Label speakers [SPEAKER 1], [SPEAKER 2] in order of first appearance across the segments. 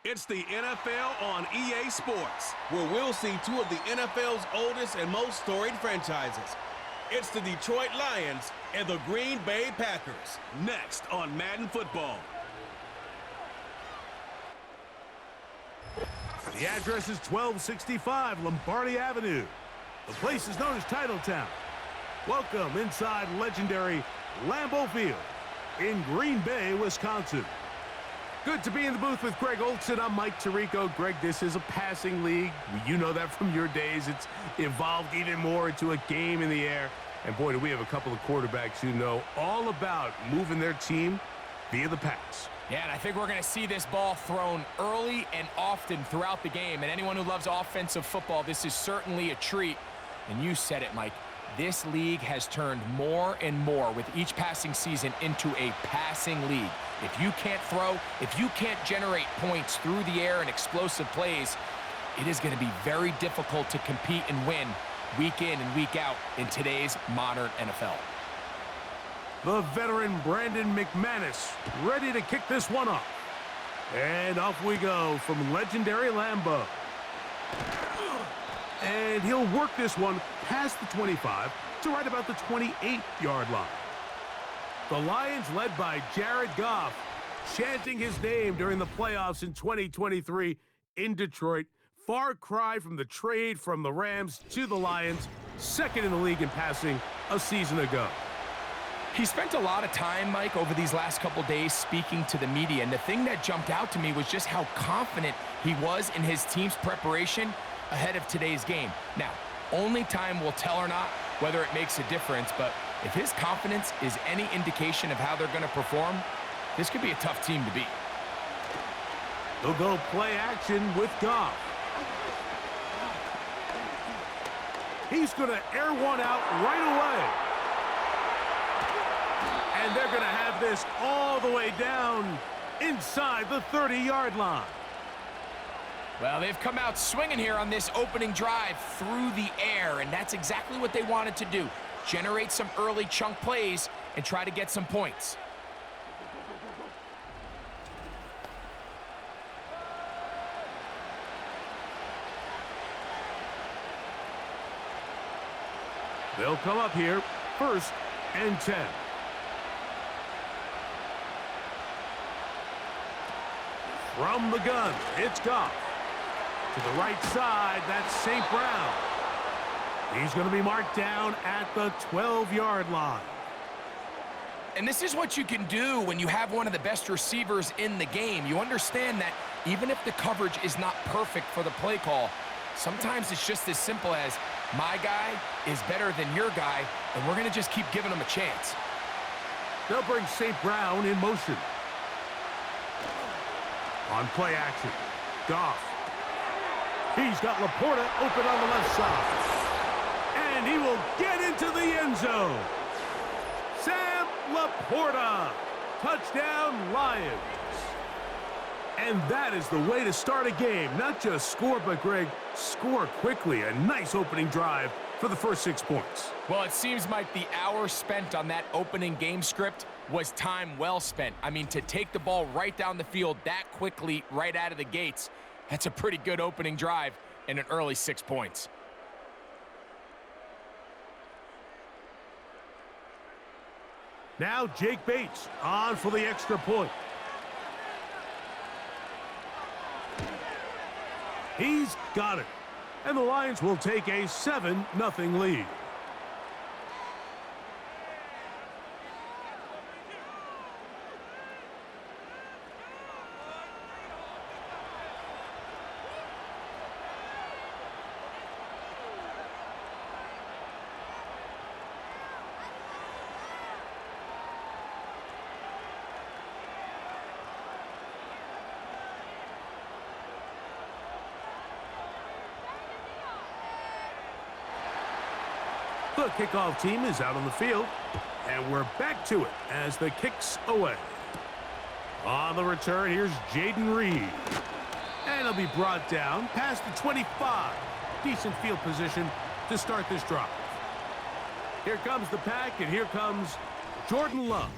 [SPEAKER 1] It's the NFL on EA Sports,
[SPEAKER 2] where we'll see two of the NFL's oldest and most storied franchises. It's the Detroit Lions and the Green Bay Packers.
[SPEAKER 1] Next on Madden Football.
[SPEAKER 3] The address is 1265 Lombardi Avenue. The place is known as Titletown. Welcome inside legendary Lambeau Field in Green Bay, Wisconsin. Good to be in the booth with Greg Olson. I'm Mike Tirico. Greg, this is a passing league. You know that from your days. It's evolved even more into a game in the air. And boy, do we have a couple of quarterbacks who know all about moving their team via the pass.
[SPEAKER 4] Yeah, and I think we're going to see this ball thrown early and often throughout the game. And anyone who loves offensive football, this is certainly a treat. And you said it, Mike. This league has turned more and more with each passing season into a passing league. If you can't throw, if you can't generate points through the air and explosive plays, it is going to be very difficult to compete and win week in and week out in today's modern NFL.
[SPEAKER 3] The veteran Brandon McManus ready to kick this one off. And off we go from legendary Lambeau. And he'll work this one past the 25 to right about the 28-yard line. The Lions, led by Jared Goff, chanting his name during the playoffs in 2023 in Detroit. Far cry from the trade from the Rams to the Lions, second in the league in passing a season ago.
[SPEAKER 4] He spent a lot of time, Mike, over these last couple days speaking to the media, and the thing that jumped out to me was just how confident he was in his team's preparation ahead of today's game. Now, only time will tell or not whether it makes a difference, but if his confidence is any indication of how they're going to perform, this could be a tough team to beat.
[SPEAKER 3] They'll go play action with Goff. He's going to air one out right away. And they're going to have this all the way down inside the 30-yard line.
[SPEAKER 4] Well, they've come out swinging here on this opening drive through the air, and that's exactly what they wanted to do. Generate some early chunk plays and try to get some points.
[SPEAKER 3] They'll come up here, 1st and 10. From the gun, it's Goff. To the right side, that's St. Brown. He's going to be marked down at the 12-yard line.
[SPEAKER 4] And this is what you can do when you have one of the best receivers in the game. You understand that even if the coverage is not perfect for the play call, sometimes it's just as simple as, my guy is better than your guy, and we're going to just keep giving him a chance.
[SPEAKER 3] They'll bring St. Brown in motion. On play action, Goff. He's got Laporta open on the left side. And he will get into the end zone. Sam Laporta. Touchdown, Lions. And that is the way to start a game. Not just score, but, Greg, score quickly. A nice opening drive for the first 6 points.
[SPEAKER 4] Well, it seems like the hour spent on that opening game script was time well spent. I mean, to take the ball right down the field that quickly right out of the gates, that's a pretty good opening drive and an early 6 points.
[SPEAKER 3] Now Jake Bates on for the extra point. He's got it. And the Lions will take a 7-0 lead. The kickoff team is out on the field, and we're back to it as the kick's away. On the return, here's Jaden Reed. And he'll be brought down past the 25. Decent field position to start this drive. Here comes the pack, and here comes Jordan Love.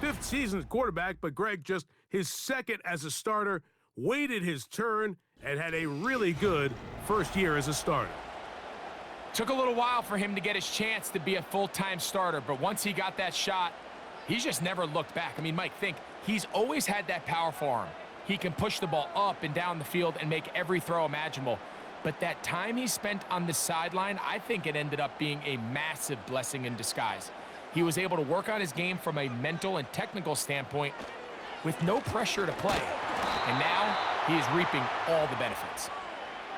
[SPEAKER 3] 5th season as quarterback, but Greg, just his 2nd as a starter. waited his turn, and had a really good first year as a starter.
[SPEAKER 4] Took a little while for him to get his chance to be a full-time starter, but once he got that shot, he's just never looked back. I mean, Mike, think, he's always had that powerful arm. He can push the ball up and down the field and make every throw imaginable. But that time he spent on the sideline, I think it ended up being a massive blessing in disguise. He was able to work on his game from a mental and technical standpoint with no pressure to play. And now he is reaping all the benefits.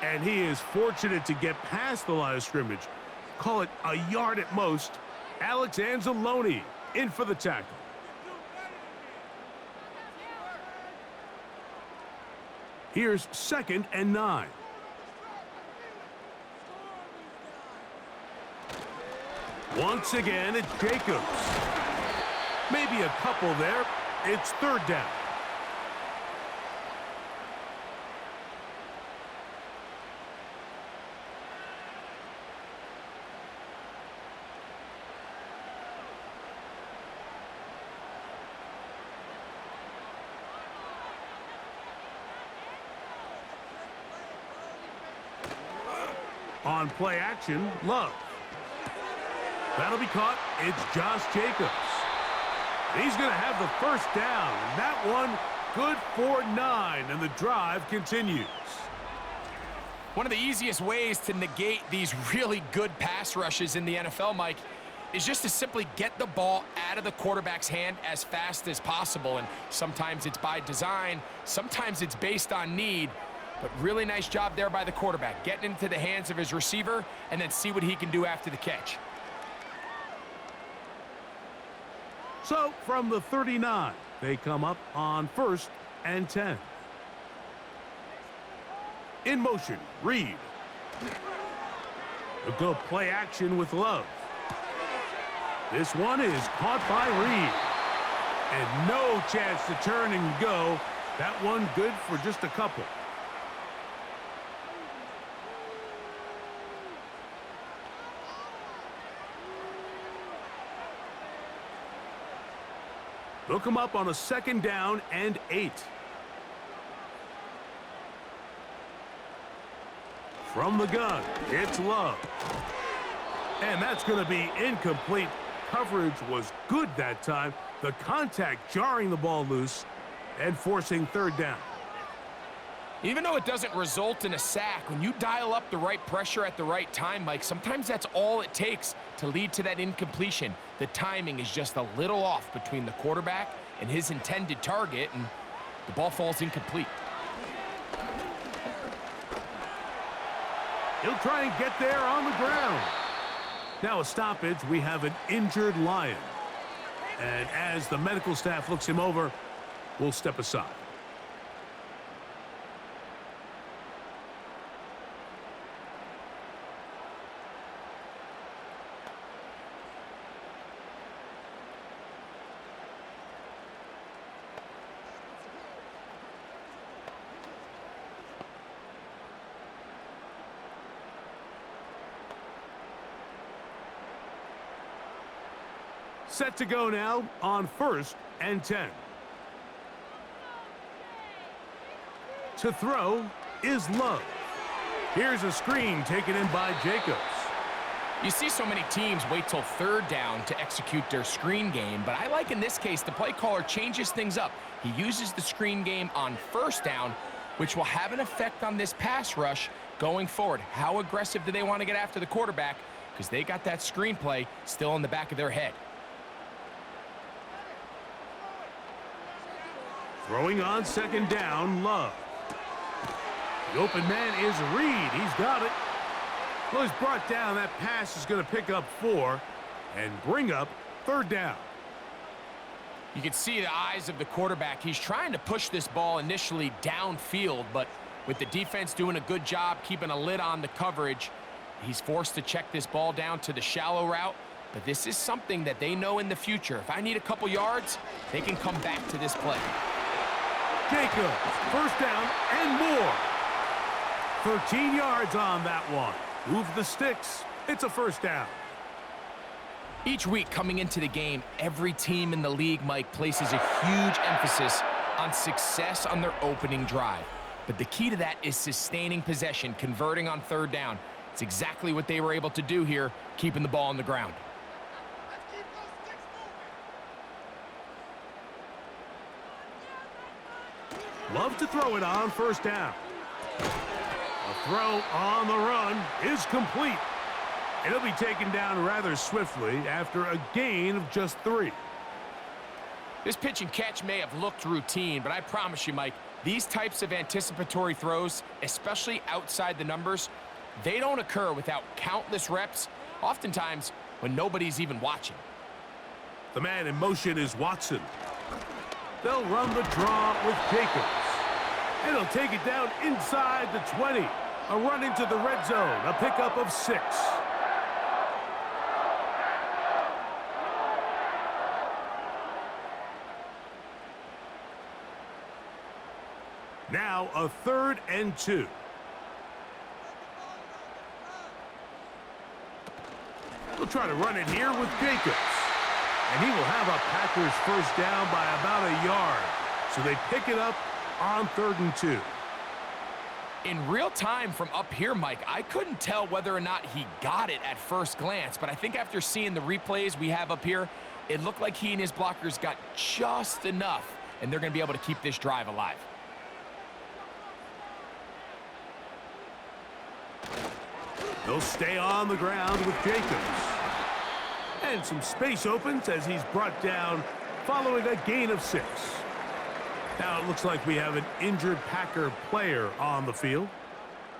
[SPEAKER 3] And he is fortunate to get past the line of scrimmage. Call it a yard at most. Alex Anzalone in for the tackle. Here's 2nd and 9. Once again, it's Jacobs. Maybe a couple there. It's 3rd down. On play action, Love. That'll be caught. It's Josh Jacobs. He's going to have the 1st down, and that one good for 9, and the drive continues.
[SPEAKER 4] One of the easiest ways to negate these really good pass rushes in the NFL, Mike, is just to simply get the ball out of the quarterback's hand as fast as possible. And sometimes it's by design, sometimes it's based on need. But really nice job there by the quarterback, getting into the hands of his receiver and then see what he can do after the catch.
[SPEAKER 3] So from the 39, they come up on 1st and 10. In motion, Reed. A good play action with Love. This one is caught by Reed. And no chance to turn and go. That one good for just a couple. They'll come up on a 2nd down and 8. From the gun, it's Love. And that's going to be incomplete. Coverage was good that time. The contact jarring the ball loose and forcing 3rd down.
[SPEAKER 4] Even though it doesn't result in a sack, when you dial up the right pressure at the right time, Mike, sometimes that's all it takes to lead to that incompletion. The timing is just a little off between the quarterback and his intended target, and the ball falls incomplete.
[SPEAKER 3] He'll try and get there on the ground. Now a stoppage, we have an injured Lion. And as the medical staff looks him over, we'll step aside. Set to go now on 1st and 10. To throw is Love. Here's a screen taken in by Jacobs.
[SPEAKER 4] You see so many teams wait till 3rd down to execute their screen game, but I like in this case the play caller changes things up. He uses the screen game on 1st down, which will have an effect on this pass rush going forward. How aggressive do they want to get after the quarterback? Because they got that screenplay still in the back of their head.
[SPEAKER 3] Throwing on 2nd down, Love. The open man is Reed. He's got it. Well, he's brought down. That pass is going to pick up 4 and bring up 3rd down.
[SPEAKER 4] You can see the eyes of the quarterback. He's trying to push this ball initially downfield, but with the defense doing a good job keeping a lid on the coverage, he's forced to check this ball down to the shallow route. But this is something that they know in the future. If I need a couple yards, they can come back to this play.
[SPEAKER 3] Jacobs, 1st down and more. 13 yards on that one. Move the sticks. It's a 1st down.
[SPEAKER 4] Each week coming into the game, every team in the league, Mike, places a huge emphasis on success on their opening drive. But the key to that is sustaining possession, converting on third down. It's exactly what they were able to do here, keeping the ball on the ground.
[SPEAKER 3] Love to throw it on first down. A throw on the run is complete. It'll be taken down rather swiftly after a gain of just 3.
[SPEAKER 4] This pitch and catch may have looked routine, but I promise you, Mike, these types of anticipatory throws, especially outside the numbers, they don't occur without countless reps, oftentimes when nobody's even watching.
[SPEAKER 3] The man in motion is Watson. They'll run the draw with Jacobs. And he'll take it down inside the 20. A run into the red zone, a pickup of 6. Now a 3rd and 2. We'll try to run it here with Jacobs. And he will have a Packers first down by about a yard. So they pick it up on 3rd and 2.
[SPEAKER 4] In real time from up here, Mike, I couldn't tell whether or not he got it at first glance, but I think after seeing the replays we have up here, it looked like he and his blockers got just enough, and they're going to be able to keep this drive alive.
[SPEAKER 3] They'll stay on the ground with Jacobs. And some space opens as he's brought down following a gain of 6. Now it looks like we have an injured Packer player on the field.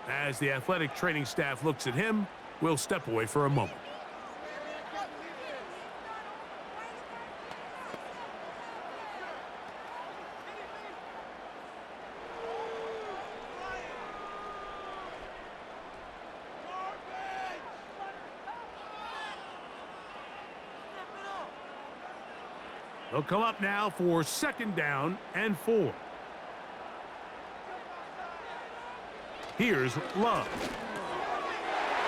[SPEAKER 3] As the athletic training staff looks at him, we'll step away for a moment. They'll come up now for 2nd down and 4. Here's Love.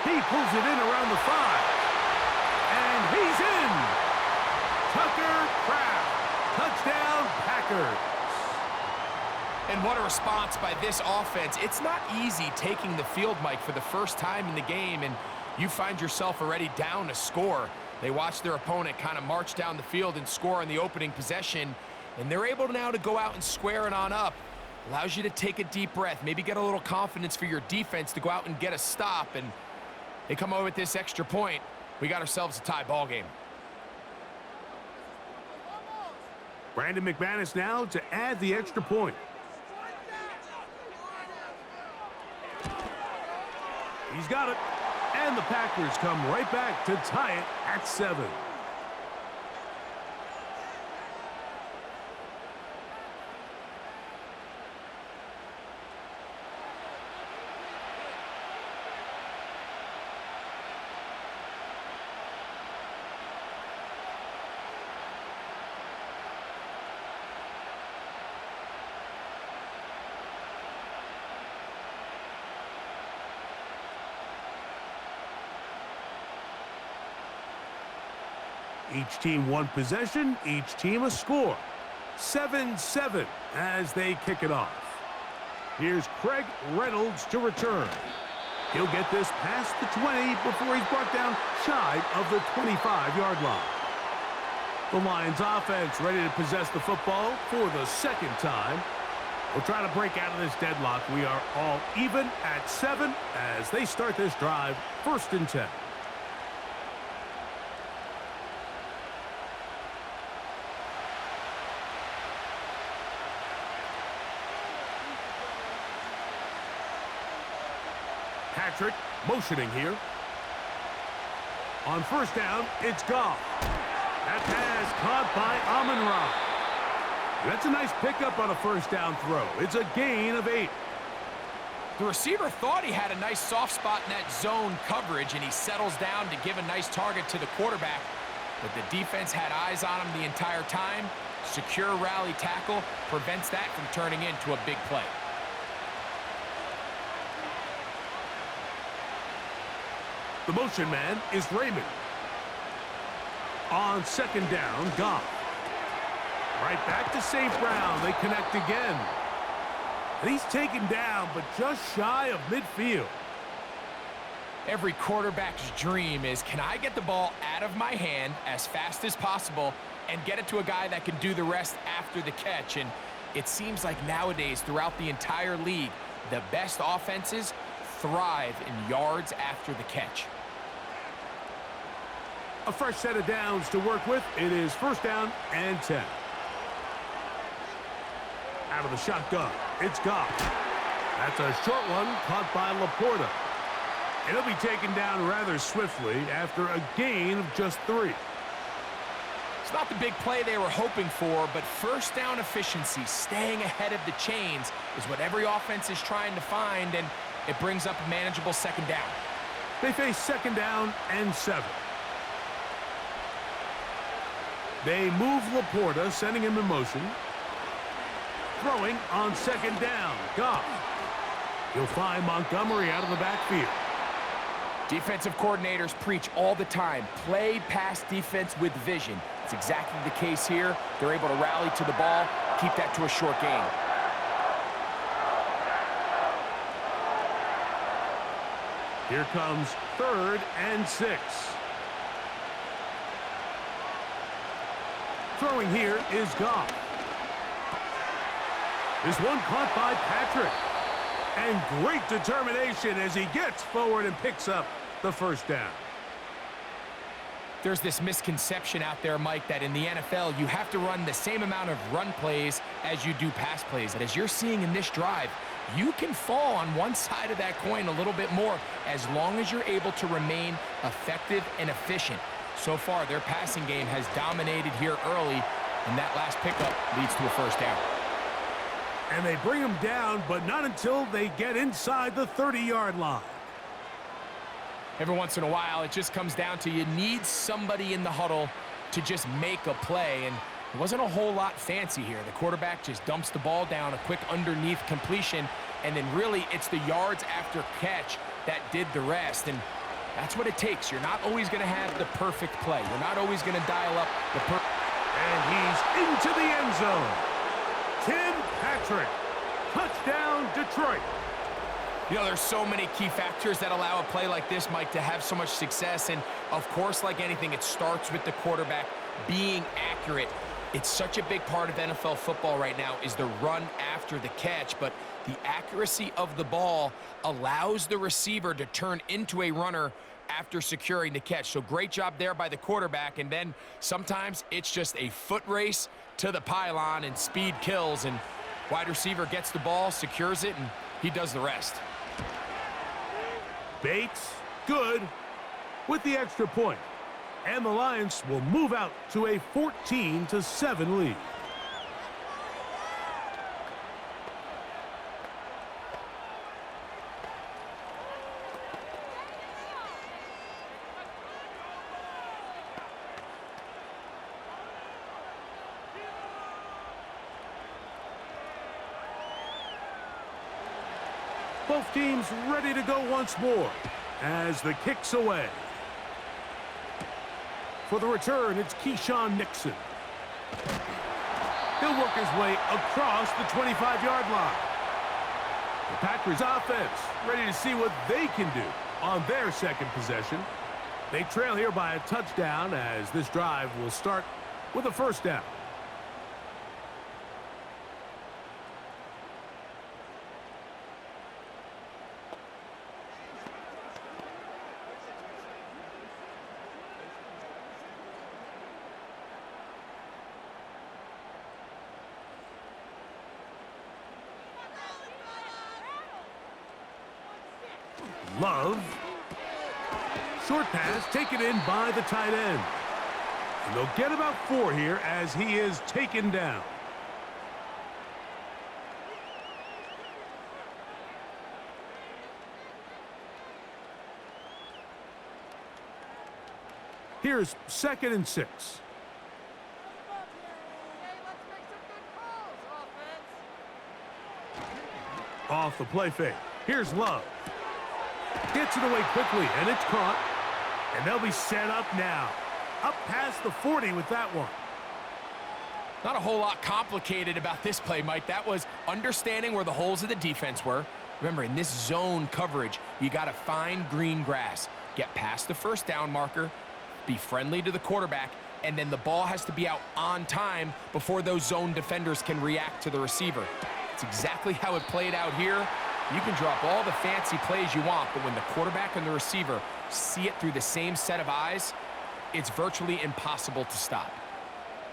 [SPEAKER 3] He pulls it in around the 5. And he's in! Tucker Kraft. Touchdown, Packers.
[SPEAKER 4] And what a response by this offense. It's not easy taking the field, Mike, for the first time in the game, and you find yourself already down a score. They watch their opponent kind of march down the field and score on the opening possession, and they're able now to go out and square it on up. Allows you to take a deep breath, maybe get a little confidence for your defense to go out and get a stop, and they come over with this extra point. We got ourselves a tie ball game.
[SPEAKER 3] Brandon McManus now to add the extra point. He's got it. And the Packers come right back to tie it at 7. Each team one possession, each team a score. 7-7 as they kick it off. Here's Craig Reynolds to return. He'll get this past the 20 before he's brought down shy of the 25-yard line. The Lions offense ready to possess the football for the 2nd time. We'll try to break out of this deadlock. We are all even at 7 as they start this drive, 1st and 10. Patrick motioning here. On 1st down, it's Goff. That pass caught by Amon-Ra. That's a nice pickup on a 1st down throw. It's a gain of 8.
[SPEAKER 4] The receiver thought he had a nice soft spot in that zone coverage, and he settles down to give a nice target to the quarterback. But the defense had eyes on him the entire time. Secure rally tackle prevents that from turning into a big play.
[SPEAKER 3] The motion man is Raymond. On 2nd down, Goff. Right back to St. Brown. They connect again. And he's taken down, but just shy of midfield.
[SPEAKER 4] Every quarterback's dream is, can I get the ball out of my hand as fast as possible and get it to a guy that can do the rest after the catch? And it seems like nowadays, throughout the entire league, the best offenses thrive in yards after the catch.
[SPEAKER 3] A fresh set of downs to work with. It is 1st down and 10. Out of the shotgun, it's Goff. That's a short one caught by Laporta. It'll be taken down rather swiftly after a gain of just 3.
[SPEAKER 4] It's not the big play they were hoping for, but 1st down efficiency, staying ahead of the chains, is what every offense is trying to find, and it brings up a manageable 2nd down.
[SPEAKER 3] They face 2nd down and 7. They move Laporta, sending him in motion. Throwing on 2nd down, Goff. He'll find Montgomery out of the backfield.
[SPEAKER 4] Defensive coordinators preach all the time, play pass defense with vision. It's exactly the case here. They're able to rally to the ball, keep that to a short gain.
[SPEAKER 3] Here comes 3rd and 6. Throwing here is Goff. This one caught by Patrick. And great determination as he gets forward and picks up the 1st down.
[SPEAKER 4] There's this misconception out there, Mike, that in the NFL, you have to run the same amount of run plays as you do pass plays. And as you're seeing in this drive, you can fall on one side of that coin a little bit more as long as you're able to remain effective and efficient. So far, their passing game has dominated here early, and that last pickup leads to a 1st down.
[SPEAKER 3] And they bring him down, but not until they get inside the 30-yard line.
[SPEAKER 4] Every once in a while, it just comes down to you need somebody in the huddle to just make a play, and it wasn't a whole lot fancy here. The quarterback just dumps the ball down, a quick underneath completion, and then really it's the yards after catch that did the rest, and that's what it takes. You're not always going to have the perfect play. You're not always going to dial up the
[SPEAKER 3] And he's into the end zone. Tim Patrick. Touchdown, Detroit.
[SPEAKER 4] You know, there's so many key factors that allow a play like this, Mike, to have so much success. And, of course, like anything, it starts with the quarterback being accurate. It's such a big part of NFL football right now is the run after the catch. But the accuracy of the ball allows the receiver to turn into a runner after securing the catch. So great job there by the quarterback. And then sometimes it's just a foot race to the pylon and speed kills. And wide receiver gets the ball, secures it, and he does the rest.
[SPEAKER 3] Bates, good, with the extra point. And the Lions will move out to a 14-7 lead. Both teams ready to go once more as the kick's away. For the return, it's Keyshawn Nixon. He'll work his way across the 25-yard line. The Packers offense ready to see what they can do on their second possession. They trail here by a touchdown as this drive will start with a 1st down. Love. Short pass taken in by the tight end. And they'll get about 4 here as he is taken down. Here's 2nd and 6. Off the play fake. Here's Love. Gets it away quickly, and it's caught. And they'll be set up now. Up past the 40 with that one.
[SPEAKER 4] Not a whole lot complicated about this play, Mike. That was understanding where the holes of the defense were. Remember, in this zone coverage, you got to find green grass, get past the first down marker, be friendly to the quarterback, and then the ball has to be out on time before those zone defenders can react to the receiver. It's exactly how it played out here. You can drop all the fancy plays you want, but when the quarterback and the receiver see it through the same set of eyes, it's virtually impossible to stop.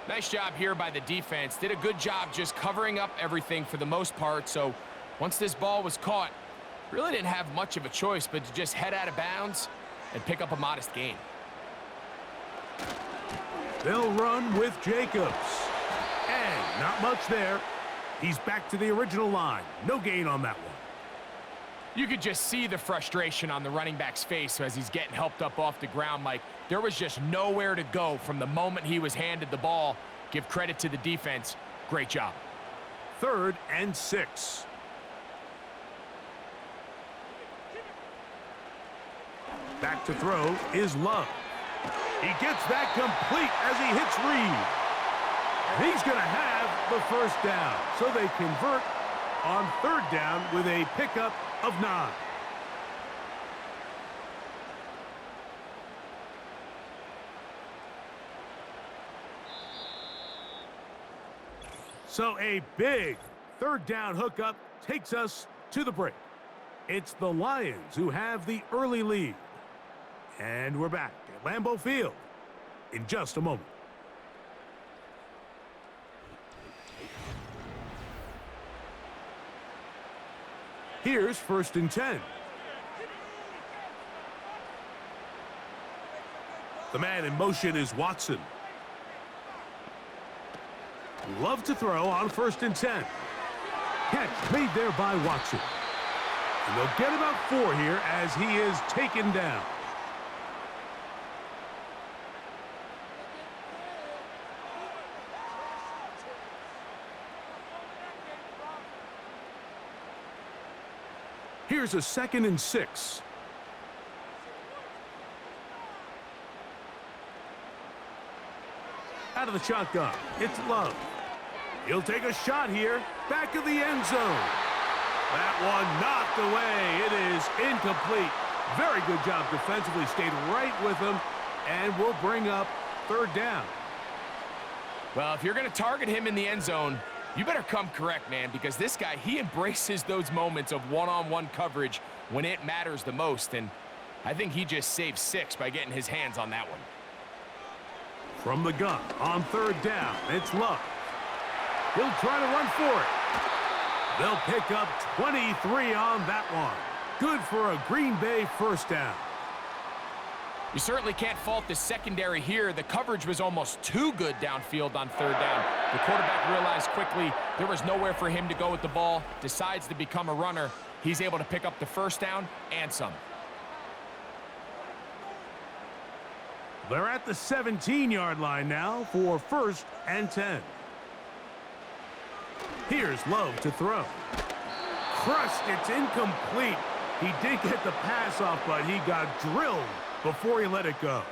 [SPEAKER 4] Nice job here by the defense. Did a good job just covering up everything for the most part. So once this ball was caught, really didn't have much of a choice but to just head out of bounds and pick up a modest gain.
[SPEAKER 3] They'll run with Jacobs. And not much there. He's back to the original line. No gain on that one.
[SPEAKER 4] You could just see the frustration on the running back's face as he's getting helped up off the ground, Mike. There was just nowhere to go from the moment he was handed the ball. Give credit to the defense. Great job.
[SPEAKER 3] 3rd and 6. Back to throw is Love. He gets that complete as he hits Reed. And he's going to have the first down. So they convert on 3rd down with a pickup of 9. So a big 3rd down hookup takes us to the break. It's the Lions who have the early lead. And we're back at Lambeau Field in just a moment. Here's 1st and 10. The man in motion is Watson. Love to throw on 1st and 10. Catch made there by Watson. And they'll get about 4 here as he is taken down. Here's a 2nd and 6. Out of the shotgun, it's Love. He'll take a shot here, back of the end zone. That one knocked away. It is incomplete. Very good job defensively, stayed right with him, and will bring up 3rd down.
[SPEAKER 4] Well, if you're going to target him in the end zone, you better come correct, man, because this guy, he embraces those moments of one-on-one coverage when it matters the most, and I think he just saved 6 by getting his hands on that one.
[SPEAKER 3] From the gun on 3rd down, it's Love. He'll try to run for it. They'll pick up 23 on that one. Good for a Green Bay 1st down.
[SPEAKER 4] You certainly can't fault the secondary here. The coverage was almost too good downfield on 3rd down. The quarterback realized quickly there was nowhere for him to go with the ball, decides to become a runner. He's able to pick up the 1st down and some.
[SPEAKER 3] They're at the 17-yard line now for 1st and 10. Here's Love to throw. Crushed, it's incomplete. He did get the pass off, but he got drilled before he let it go.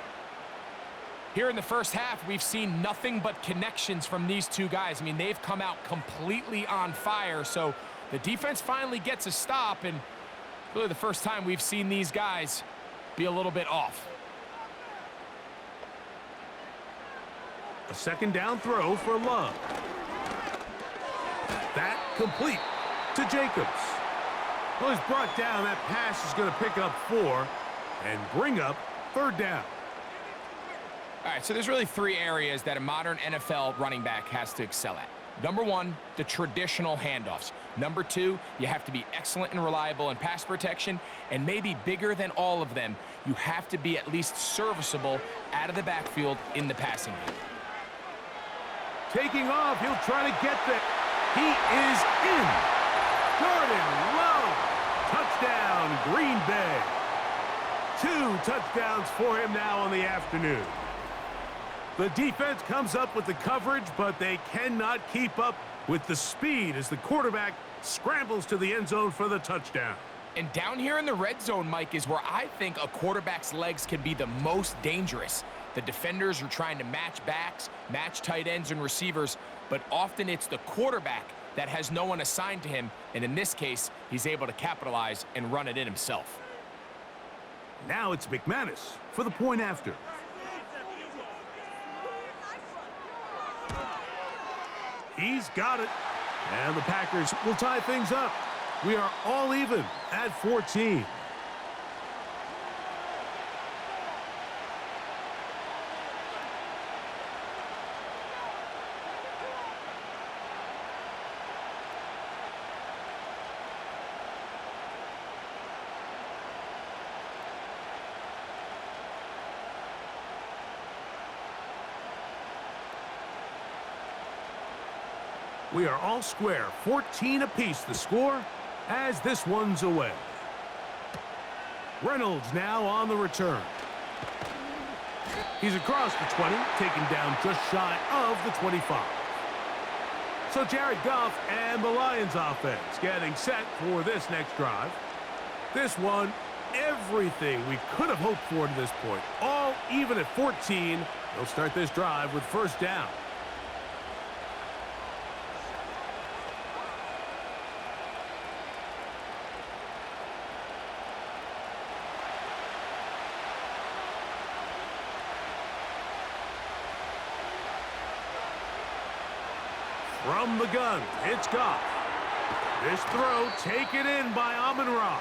[SPEAKER 4] Here in the first half, we've seen nothing but connections from these two guys. I mean, they've come out completely on fire, so the defense finally gets a stop, and really the first time we've seen these guys be a little bit off.
[SPEAKER 3] A 2nd down throw for Love. That complete to Jacobs. Well, he's brought down. That pass is going to pick up 4 and bring up 3rd down.
[SPEAKER 4] All right, so there's really 3 areas that a modern NFL running back has to excel at. Number 1, the traditional handoffs. Number 2, you have to be excellent and reliable in pass protection. And maybe bigger than all of them, you have to be at least serviceable out of the backfield in the passing game.
[SPEAKER 3] Taking off, he'll try to get there. He is in. Jordan Love. Touchdown, Green Bay. 2 touchdowns for him now on the afternoon. The defense comes up with the coverage, but they cannot keep up with the speed as the quarterback scrambles to the end zone for the touchdown.
[SPEAKER 4] And down here in the red zone, Mike, is where I think a quarterback's legs can be the most dangerous. The defenders are trying to match backs, match tight ends and receivers, but often it's the quarterback that has no one assigned to him, and in this case, he's able to capitalize and run it in himself.
[SPEAKER 3] Now it's McManus for the point after. He's got it. And the Packers will tie things up. We are all even at 14. We are all square, 14 apiece the score as this one's away. Reynolds now on the return. He's across the 20, taken down just shy of the 25. So Jared Goff and the Lions offense getting set for this next drive. This one, everything we could have hoped for to this point. All even at 14. They'll start this drive with first down. From the gun, it's Goff. This throw taken in by Amon-Ra.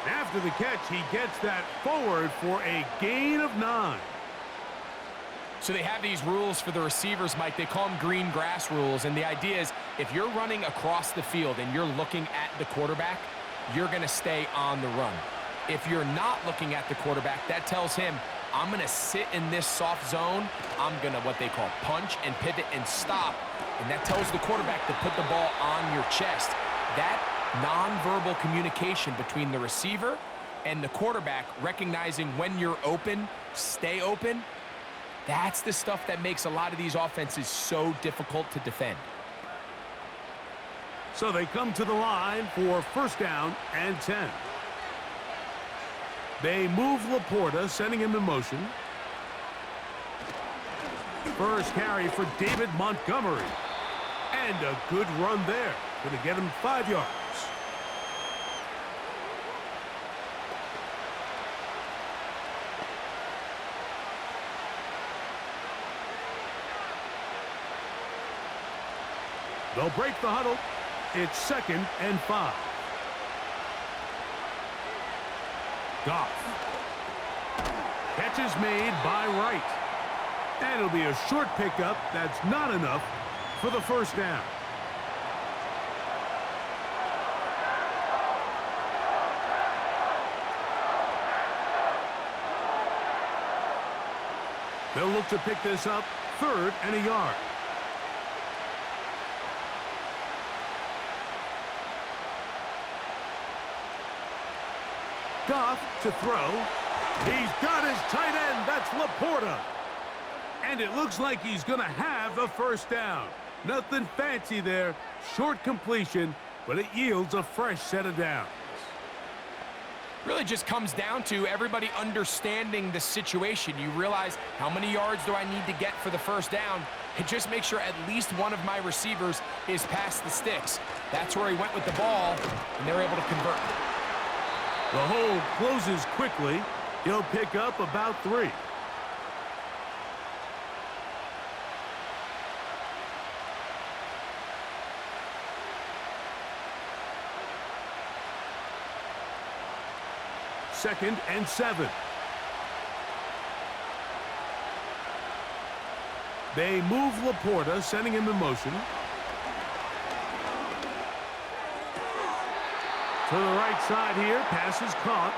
[SPEAKER 3] After the catch, he gets that forward for a gain of 9.
[SPEAKER 4] So they have these rules for the receivers, Mike. They call them green grass rules, and the idea is if you're running across the field and you're looking at the quarterback, you're going to stay on the run. If you're not looking at the quarterback, that tells him, I'm going to sit in this soft zone. I'm going to what they call punch and pivot and stop. And that tells the quarterback to put the ball on your chest. That nonverbal communication between the receiver and the quarterback, recognizing when you're open, stay open, that's the stuff that makes a lot of these offenses so difficult to defend.
[SPEAKER 3] So they come to the line for first down and 10. They move Laporta, sending him in motion. First carry for David Montgomery. And a good run there. Going to get him 5 yards. They'll break the huddle. It's 2nd and 5. Goff. Catch is made by Wright. And it'll be a short pickup. That's not enough for the first down. They'll look to pick this up 3rd and a yard. Goff to throw. He's got his tight end. That's Laporta. And it looks like he's going to have the first down. Nothing fancy there. Short completion, but it yields a fresh set of downs.
[SPEAKER 4] Really just comes down to everybody understanding the situation. You realize how many yards do I need to get for the first down, and just make sure at least one of my receivers is past the sticks. That's where he went with the ball, and they're able to convert.
[SPEAKER 3] The hole closes quickly. He'll pick up about 3. Second and 7. They move Laporta, sending him in motion. To the right side here, pass is caught.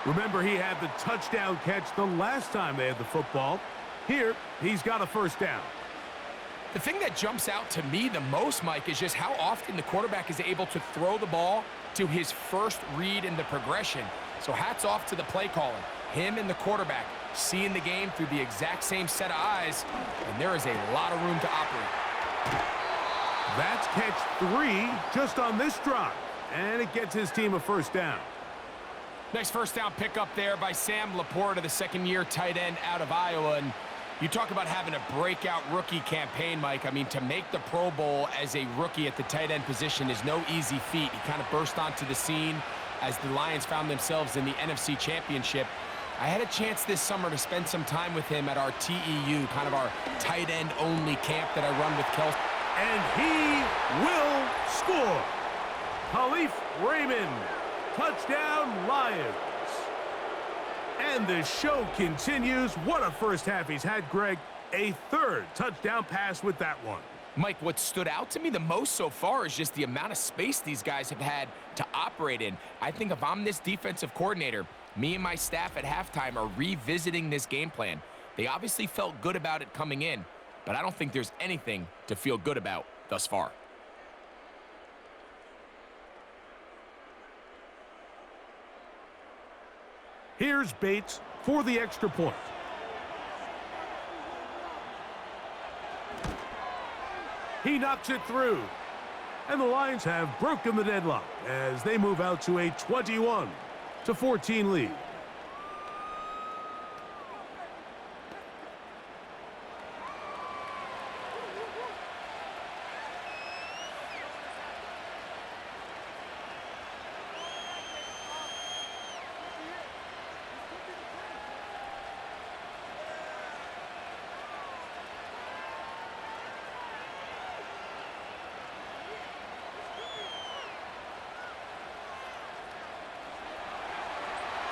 [SPEAKER 3] Remember, he had the touchdown catch the last time they had the football. Here, he's got a first down.
[SPEAKER 4] The thing that jumps out to me the most, Mike, is just how often the quarterback is able to throw the ball to his first read in the progression. So hats off to the play calling. Him and the quarterback seeing the game through the exact same set of eyes, and there is a lot of room to operate.
[SPEAKER 3] That's catch 3 just on this drive, and it gets his team a first down.
[SPEAKER 4] Nice first down pickup there by Sam Laporta, the second-year tight end out of Iowa. And You talk about having a breakout rookie campaign, Mike. I mean, to make the Pro Bowl as a rookie at the tight end position is no easy feat. He kind of burst onto the scene as the Lions found themselves in the NFC Championship. I had a chance this summer to spend some time with him at our TEU, kind of our tight end only camp that I run with Kelsey.
[SPEAKER 3] And he will score. Khalif Raymond, touchdown Lions. And the show continues. What a first half he's had, Greg. A third touchdown pass with that one.
[SPEAKER 4] Mike, what stood out to me the most so far is just the amount of space these guys have had to operate in. I think if I'm this defensive coordinator, me and my staff at halftime are revisiting this game plan. They obviously felt good about it coming in, but I don't think there's anything to feel good about thus far.
[SPEAKER 3] Here's Bates for the extra point. He knocks it through. And the Lions have broken the deadlock as they move out to a 21-14 lead.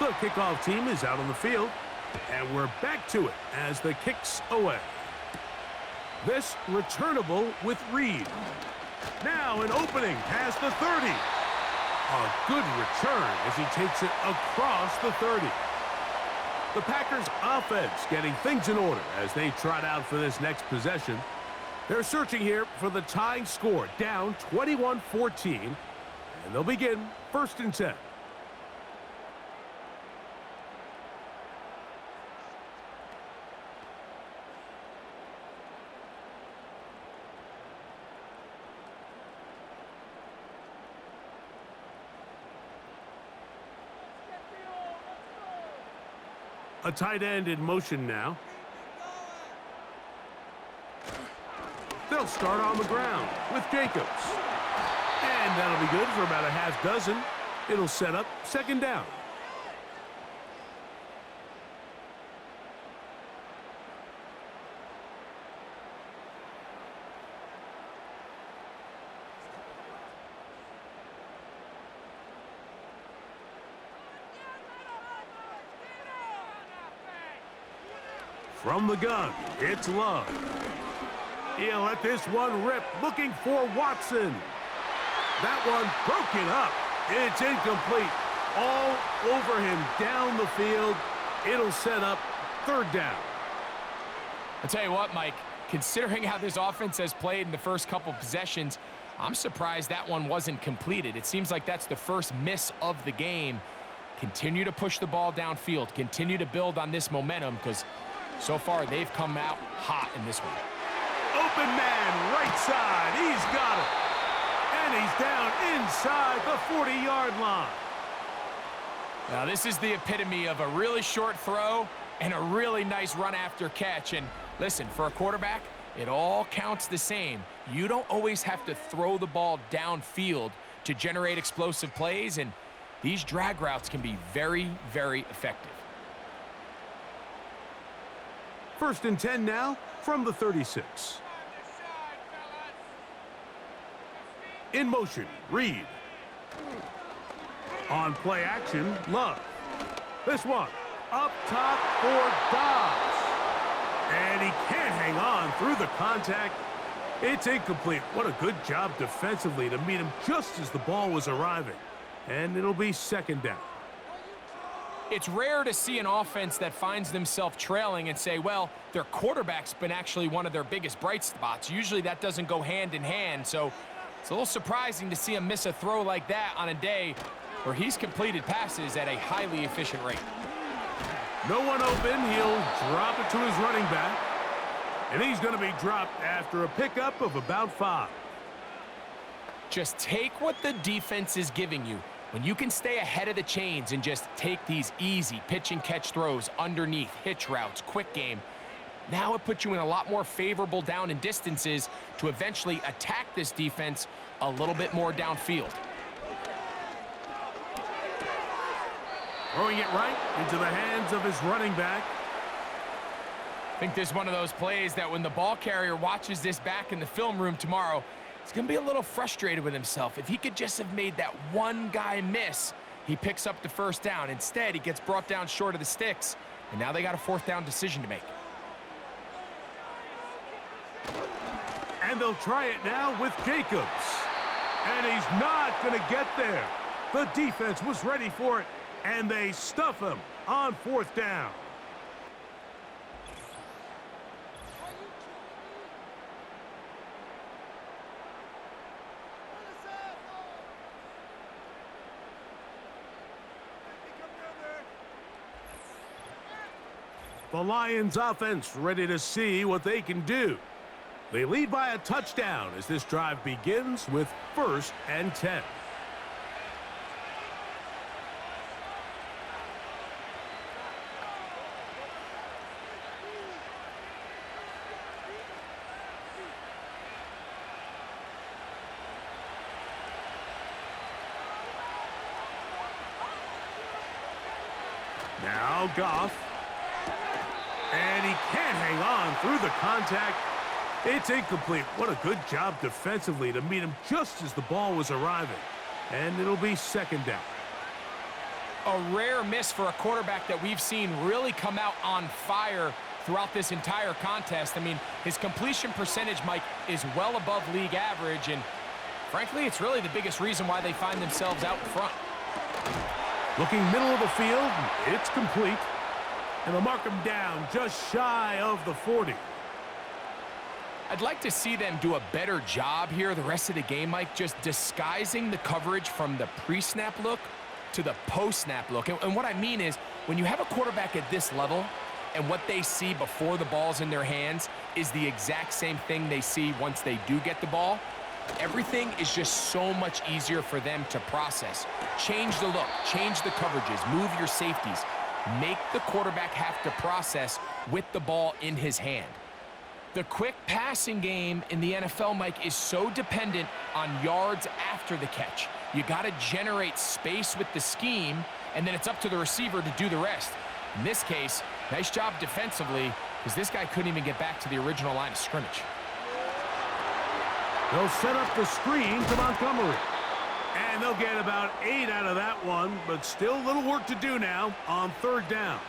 [SPEAKER 3] The kickoff team is out on the field, and we're back to it as the kick's away. This returnable with Reed. Now an opening past the 30. A good return as he takes it across the 30. The Packers offense getting things in order as they trot out for this next possession. They're searching here for the tying score, down 21-14, and they'll begin 1st and 10. A tight end in motion now. They'll start on the ground with Jacobs. And that'll be good for about a half dozen. It'll set up 2nd down. From the gun, it's Love. He'll let this one rip, looking for Watson. That one broken up. It's incomplete. All over him down the field. It'll set up 3rd down.
[SPEAKER 4] I'll tell you what, Mike, considering how this offense has played in the first couple possessions, I'm surprised that one wasn't completed. It seems like that's the first miss of the game. Continue to push the ball downfield. Continue to build on this momentum because so far, they've come out hot in this one.
[SPEAKER 3] Open man, right side. He's got it. And he's down inside the 40-yard line.
[SPEAKER 4] Now, this is the epitome of a really short throw and a really nice run after catch. And listen, for a quarterback, it all counts the same. You don't always have to throw the ball downfield to generate explosive plays, and these drag routes can be very, very effective.
[SPEAKER 3] 1st and 10 now from the 36. In motion, Reed. On play action, Love. This one up top for Dobbs. And he can't hang on through the contact. It's incomplete. What a good job defensively to meet him just as the ball was arriving. And it'll be 2nd down.
[SPEAKER 4] It's rare to see an offense that finds themselves trailing and say, well, their quarterback's been actually one of their biggest bright spots. Usually that doesn't go hand in hand, so it's a little surprising to see him miss a throw like that on a day where he's completed passes at a highly efficient rate.
[SPEAKER 3] No one open. He'll drop it to his running back. And he's going to be dropped after a pickup of about 5.
[SPEAKER 4] Just take what the defense is giving you. When you can stay ahead of the chains and just take these easy pitch and catch throws underneath, hitch routes, quick game, Now it puts you in a lot more favorable down and distances to eventually attack this defense a little bit more downfield.
[SPEAKER 3] Throwing it right into the hands of his running back.
[SPEAKER 4] I think this is one of those plays that when the ball carrier watches this back in the film room tomorrow, he's going to be a little frustrated with himself. If he could just have made that one guy miss, he picks up the first down. Instead, he gets brought down short of the sticks, and now they got a fourth down decision to make.
[SPEAKER 3] And they'll try it now with Jacobs. And he's not going to get there. The defense was ready for it, and they stuff him on fourth down. The Lions offense ready to see what they can do. They lead by a touchdown as this drive begins with 1st and 10. Now Goff. And he can't hang on through the contact. It's incomplete. What a good job defensively to meet him just as the ball was arriving. And it'll be 2nd down.
[SPEAKER 4] A rare miss for a quarterback that we've seen really come out on fire throughout this entire contest. I mean, his completion percentage, Mike, is well above league average, and frankly, it's really the biggest reason why they find themselves out in front.
[SPEAKER 3] Looking middle of the field, it's complete. And they'll mark him down just shy of the 40.
[SPEAKER 4] I'd like to see them do a better job here the rest of the game, Mike, just disguising the coverage from the pre-snap look to the post-snap look. And what I mean is, when you have a quarterback at this level and what they see before the ball's in their hands is the exact same thing they see once they do get the ball, everything is just so much easier for them to process. Change the look, change the coverages, move your safeties. Make the quarterback have to process with the ball in his hand. The quick passing game in the NFL, Mike, is so dependent on yards after the catch. You got to generate space with the scheme, and then it's up to the receiver to do the rest. In this case, nice job defensively, because this guy couldn't even get back to the original line of scrimmage.
[SPEAKER 3] They'll set up the screen to Montgomery. And they'll get about 8 out of that one, but still a little work to do now on 3rd down.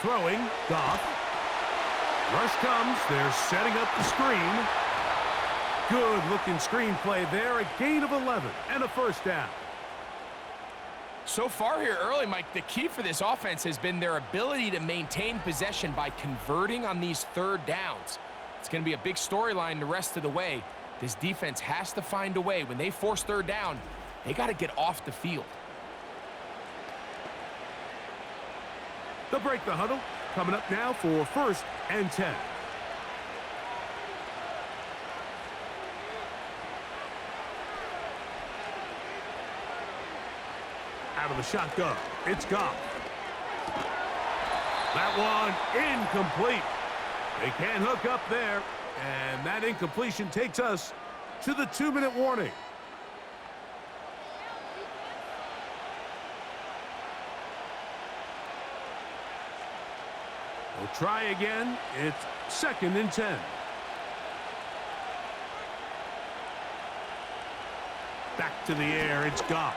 [SPEAKER 3] Throwing, Goff. Rush comes, they're setting up the screen. Good-looking screenplay there, a gain of 11 and a 1st down.
[SPEAKER 4] So far here early, Mike, the key for this offense has been their ability to maintain possession by converting on these 3rd downs. It's going to be a big storyline the rest of the way. This defense has to find a way. When they force 3rd down, they got to get off the field.
[SPEAKER 3] They'll break the huddle. Coming up now for 1st and 10. Out of the shotgun, it's Goff. That one incomplete. They can't hook up there, and that incompletion takes us to the 2-minute warning. We'll try again. It's 2nd and 10. Back to the air, it's Goff.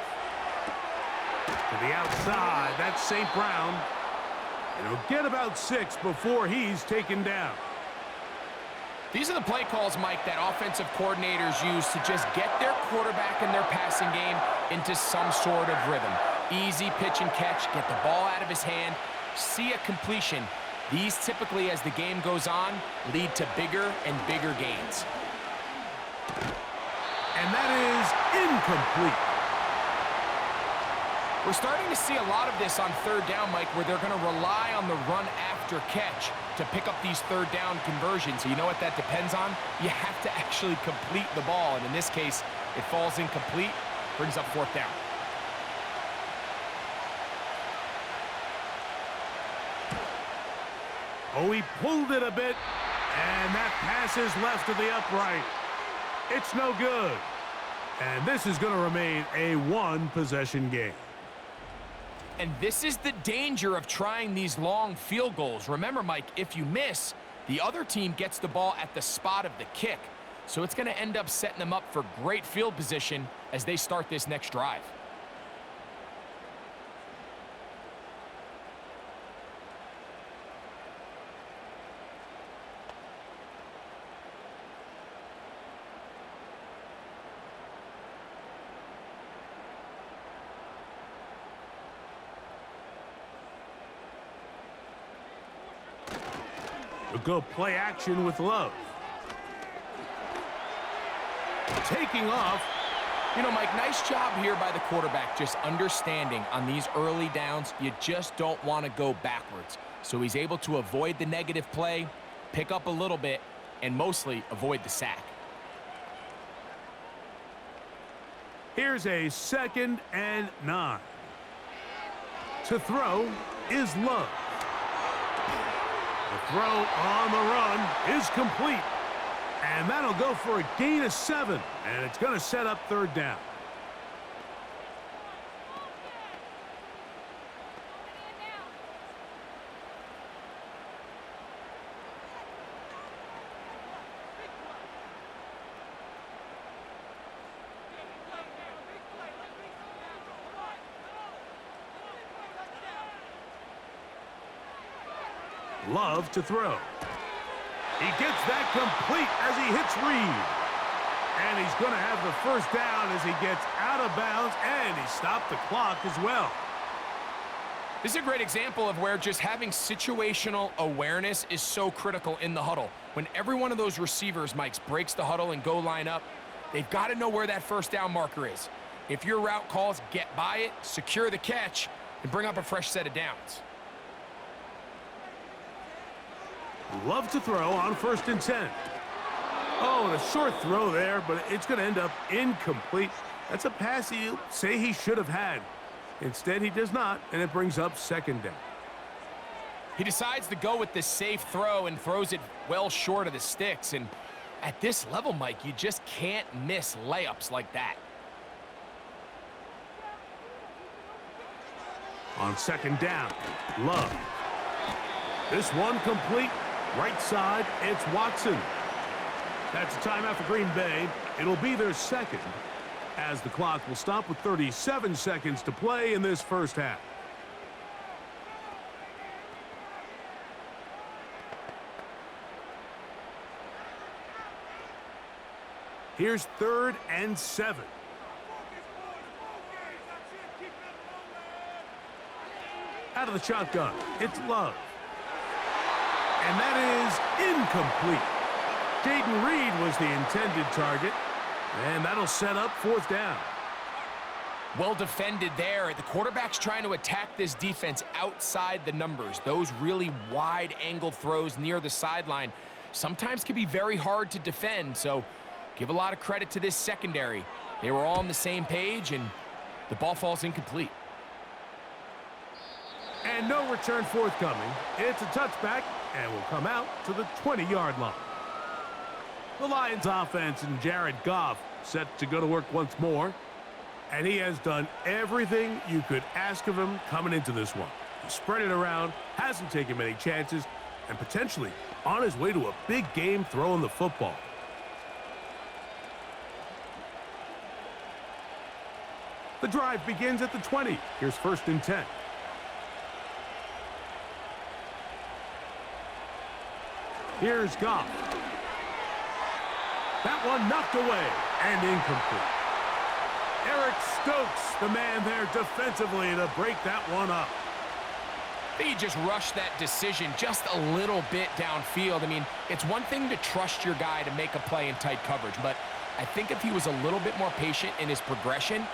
[SPEAKER 3] To the outside, that's St. Brown. And he'll get about 6 before he's taken down.
[SPEAKER 4] These are the play calls, Mike, that offensive coordinators use to just get their quarterback and their passing game into some sort of rhythm. Easy pitch and catch, get the ball out of his hand, see a completion. These typically, as the game goes on, lead to bigger and bigger gains.
[SPEAKER 3] And that is incomplete.
[SPEAKER 4] We're starting to see a lot of this on third down, Mike, where they're going to rely on the run after catch to pick up these third down conversions. You know what that depends on? You have to actually complete the ball, and in this case, it falls incomplete, brings up fourth down.
[SPEAKER 3] Oh, he pulled it a bit, and that pass is left to the upright. It's no good. And this is going to remain a one-possession game.
[SPEAKER 4] And this is the danger of trying these long field goals. Remember, Mike, if you miss, the other team gets the ball at the spot of the kick. So it's going to end up setting them up for great field position as they start this next drive.
[SPEAKER 3] We'll go play action with Love. Taking off.
[SPEAKER 4] You know, Mike, nice job here by the quarterback, just understanding on these early downs, you just don't want to go backwards. So he's able to avoid the negative play, pick up a little bit, and mostly avoid the sack.
[SPEAKER 3] Here's a 2nd and 9. To throw is Love. The throw on the run is complete. And that'll go for a gain of 7. And it's going to set up third down. Love to throw. He gets that complete as he hits Reed. And he's going to have the first down as he gets out of bounds, and he stopped the clock as well.
[SPEAKER 4] This is a great example of where just having situational awareness is so critical in the huddle. When every one of those receivers, Mike, breaks the huddle and go line up, they've got to know where that first down marker is. If your route calls, get by it, secure the catch, and bring up a fresh set of downs.
[SPEAKER 3] Love to throw on 1st and 10. Oh, and a short throw there, but it's going to end up incomplete. That's a pass he'll say he should have had. Instead, he does not, and it brings up 2nd down.
[SPEAKER 4] He decides to go with the safe throw and throws it well short of the sticks. And at this level, Mike, you just can't miss layups like that.
[SPEAKER 3] On 2nd down, Love. This one complete. Right side, it's Watson. That's a timeout for Green Bay. It'll be their 2nd, as the clock will stop with 37 seconds to play in this first half. Here's 3rd and 7. Out of the shotgun, it's Love. And that is incomplete. Jaden Reed was the intended target, and that'll set up 4th down.
[SPEAKER 4] Well defended there. The quarterback's trying to attack this defense outside the numbers. Those really wide angle throws near the sideline sometimes can be very hard to defend, so give a lot of credit to this secondary. They were all on the same page, and the ball falls incomplete.
[SPEAKER 3] And no return forthcoming. It's a touchback, and will come out to the 20-yard line. The Lions offense and Jared Goff set to go to work once more. And he has done everything you could ask of him coming into this one. He spread it around, hasn't taken many chances, and potentially on his way to a big game throwing the football. The drive begins at the 20. Here's 1st and 10. Here's Goff. That one knocked away and incomplete. Eric Stokes, the man there defensively to break that one up.
[SPEAKER 4] He just rushed that decision just a little bit downfield. I mean, it's one thing to trust your guy to make a play in tight coverage, but I think if he was a little bit more patient in his progression,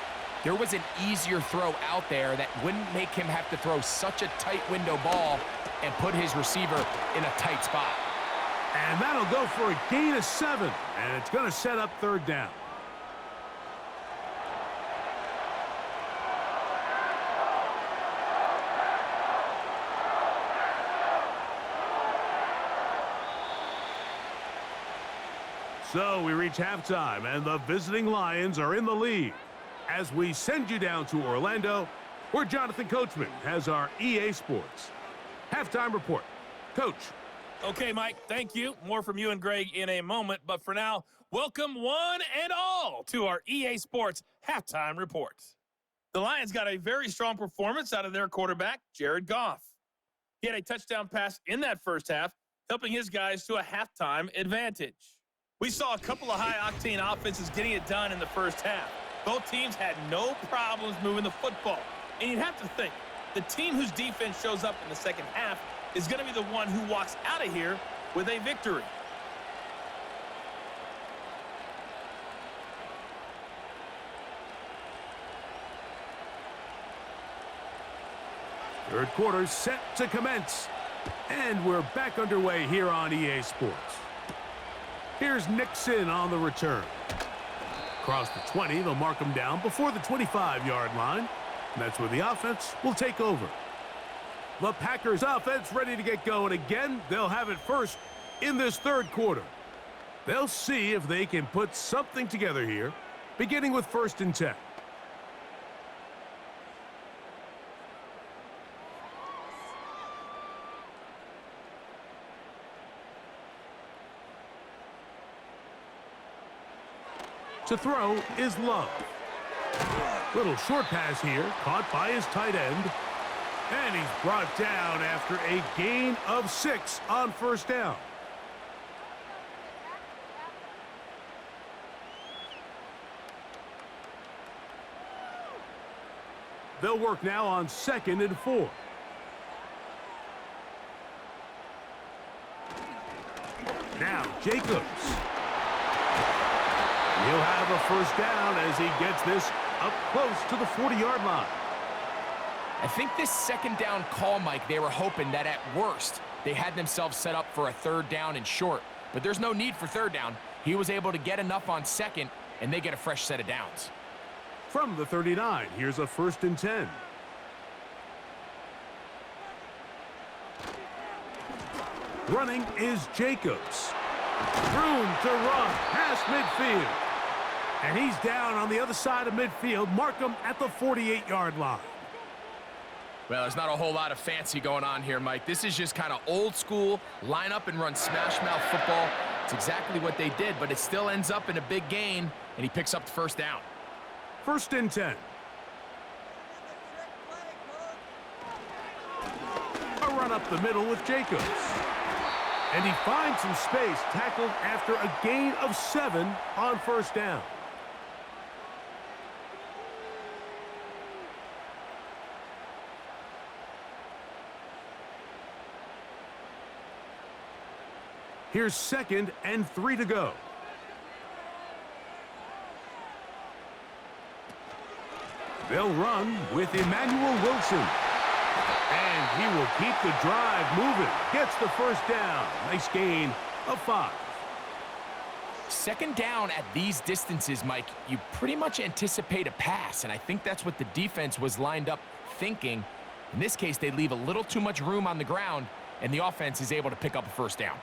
[SPEAKER 4] there was an easier throw out there that wouldn't make him have to throw such a tight window ball and put his receiver in a tight spot.
[SPEAKER 3] And that'll go for a gain of 7, and it's going to set up third down. So we reach halftime, and the visiting Lions are in the lead. As we send you down to Orlando, where Jonathan Coachman has our EA Sports halftime report. Coach.
[SPEAKER 5] Okay, Mike, thank you. More from you and Greg in a moment. But for now, welcome one and all to our EA Sports halftime report. The Lions got a very strong performance out of their quarterback, Jared Goff. He had a touchdown pass in that first half, helping his guys to a halftime advantage. We saw a couple of high-octane offenses getting it done in the first half. Both teams had no problems moving the football. And you'd have to think, the team whose defense shows up in the second half is going to be the one who walks out of here with a victory.
[SPEAKER 3] Third quarter set to commence. And we're back underway here on EA Sports. Here's Nixon on the return. Across the 20, they'll mark him down before the 25-yard line. And that's where the offense will take over. The Packers offense ready to get going again. They'll have it first in this third quarter. They'll see if they can put something together here, beginning with 1st and 10. To throw is Love. Little short pass here, caught by his tight end. And he's brought down after a gain of 6 on 1st down. They'll work now on 2nd and 4. Now Jacobs. He'll have a 1st down as he gets this up close to the 40-yard line.
[SPEAKER 4] I think this 2nd down call, Mike, they were hoping that at worst they had themselves set up for a 3rd down and short. But there's no need for 3rd down. He was able to get enough on 2nd, and they get a fresh set of downs.
[SPEAKER 3] From the 39, here's a 1st and 10. Running is Jacobs. Room to run past midfield. And he's down on the other side of midfield. Mark him at the 48-yard line.
[SPEAKER 4] Well, there's not a whole lot of fancy going on here, Mike. This is just kind of old school, line up and run smash mouth football. It's exactly what they did, but it still ends up in a big gain, and he picks up the 1st down.
[SPEAKER 3] 1st and 10. A run up the middle with Jacobs. And he finds some space, tackled after a gain of 7 on 1st down. Here's 2nd and 3 to go. They'll run with Emmanuel Wilson. And he will keep the drive moving. Gets the 1st down. Nice gain of 5.
[SPEAKER 4] 2nd down at these distances, Mike, you pretty much anticipate a pass, and I think that's what the defense was lined up thinking. In this case, they leave a little too much room on the ground, and the offense is able to pick up a 1st down.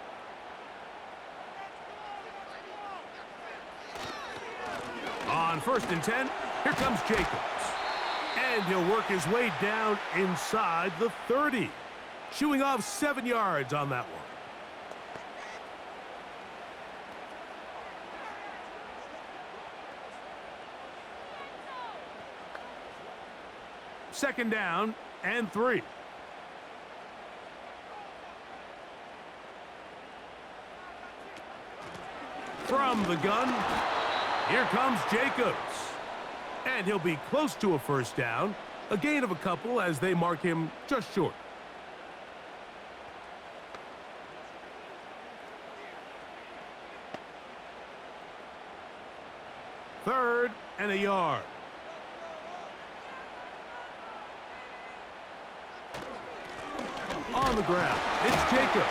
[SPEAKER 3] On 1st and 10, here comes Jacobs. And he'll work his way down inside the 30. Chewing off 7 yards on that one. Second down and 3. From the gun, here comes Jacobs. And he'll be close to a 1st down. A gain of a couple as they mark him just short. Third and a yard. on the ground. It's Jacobs.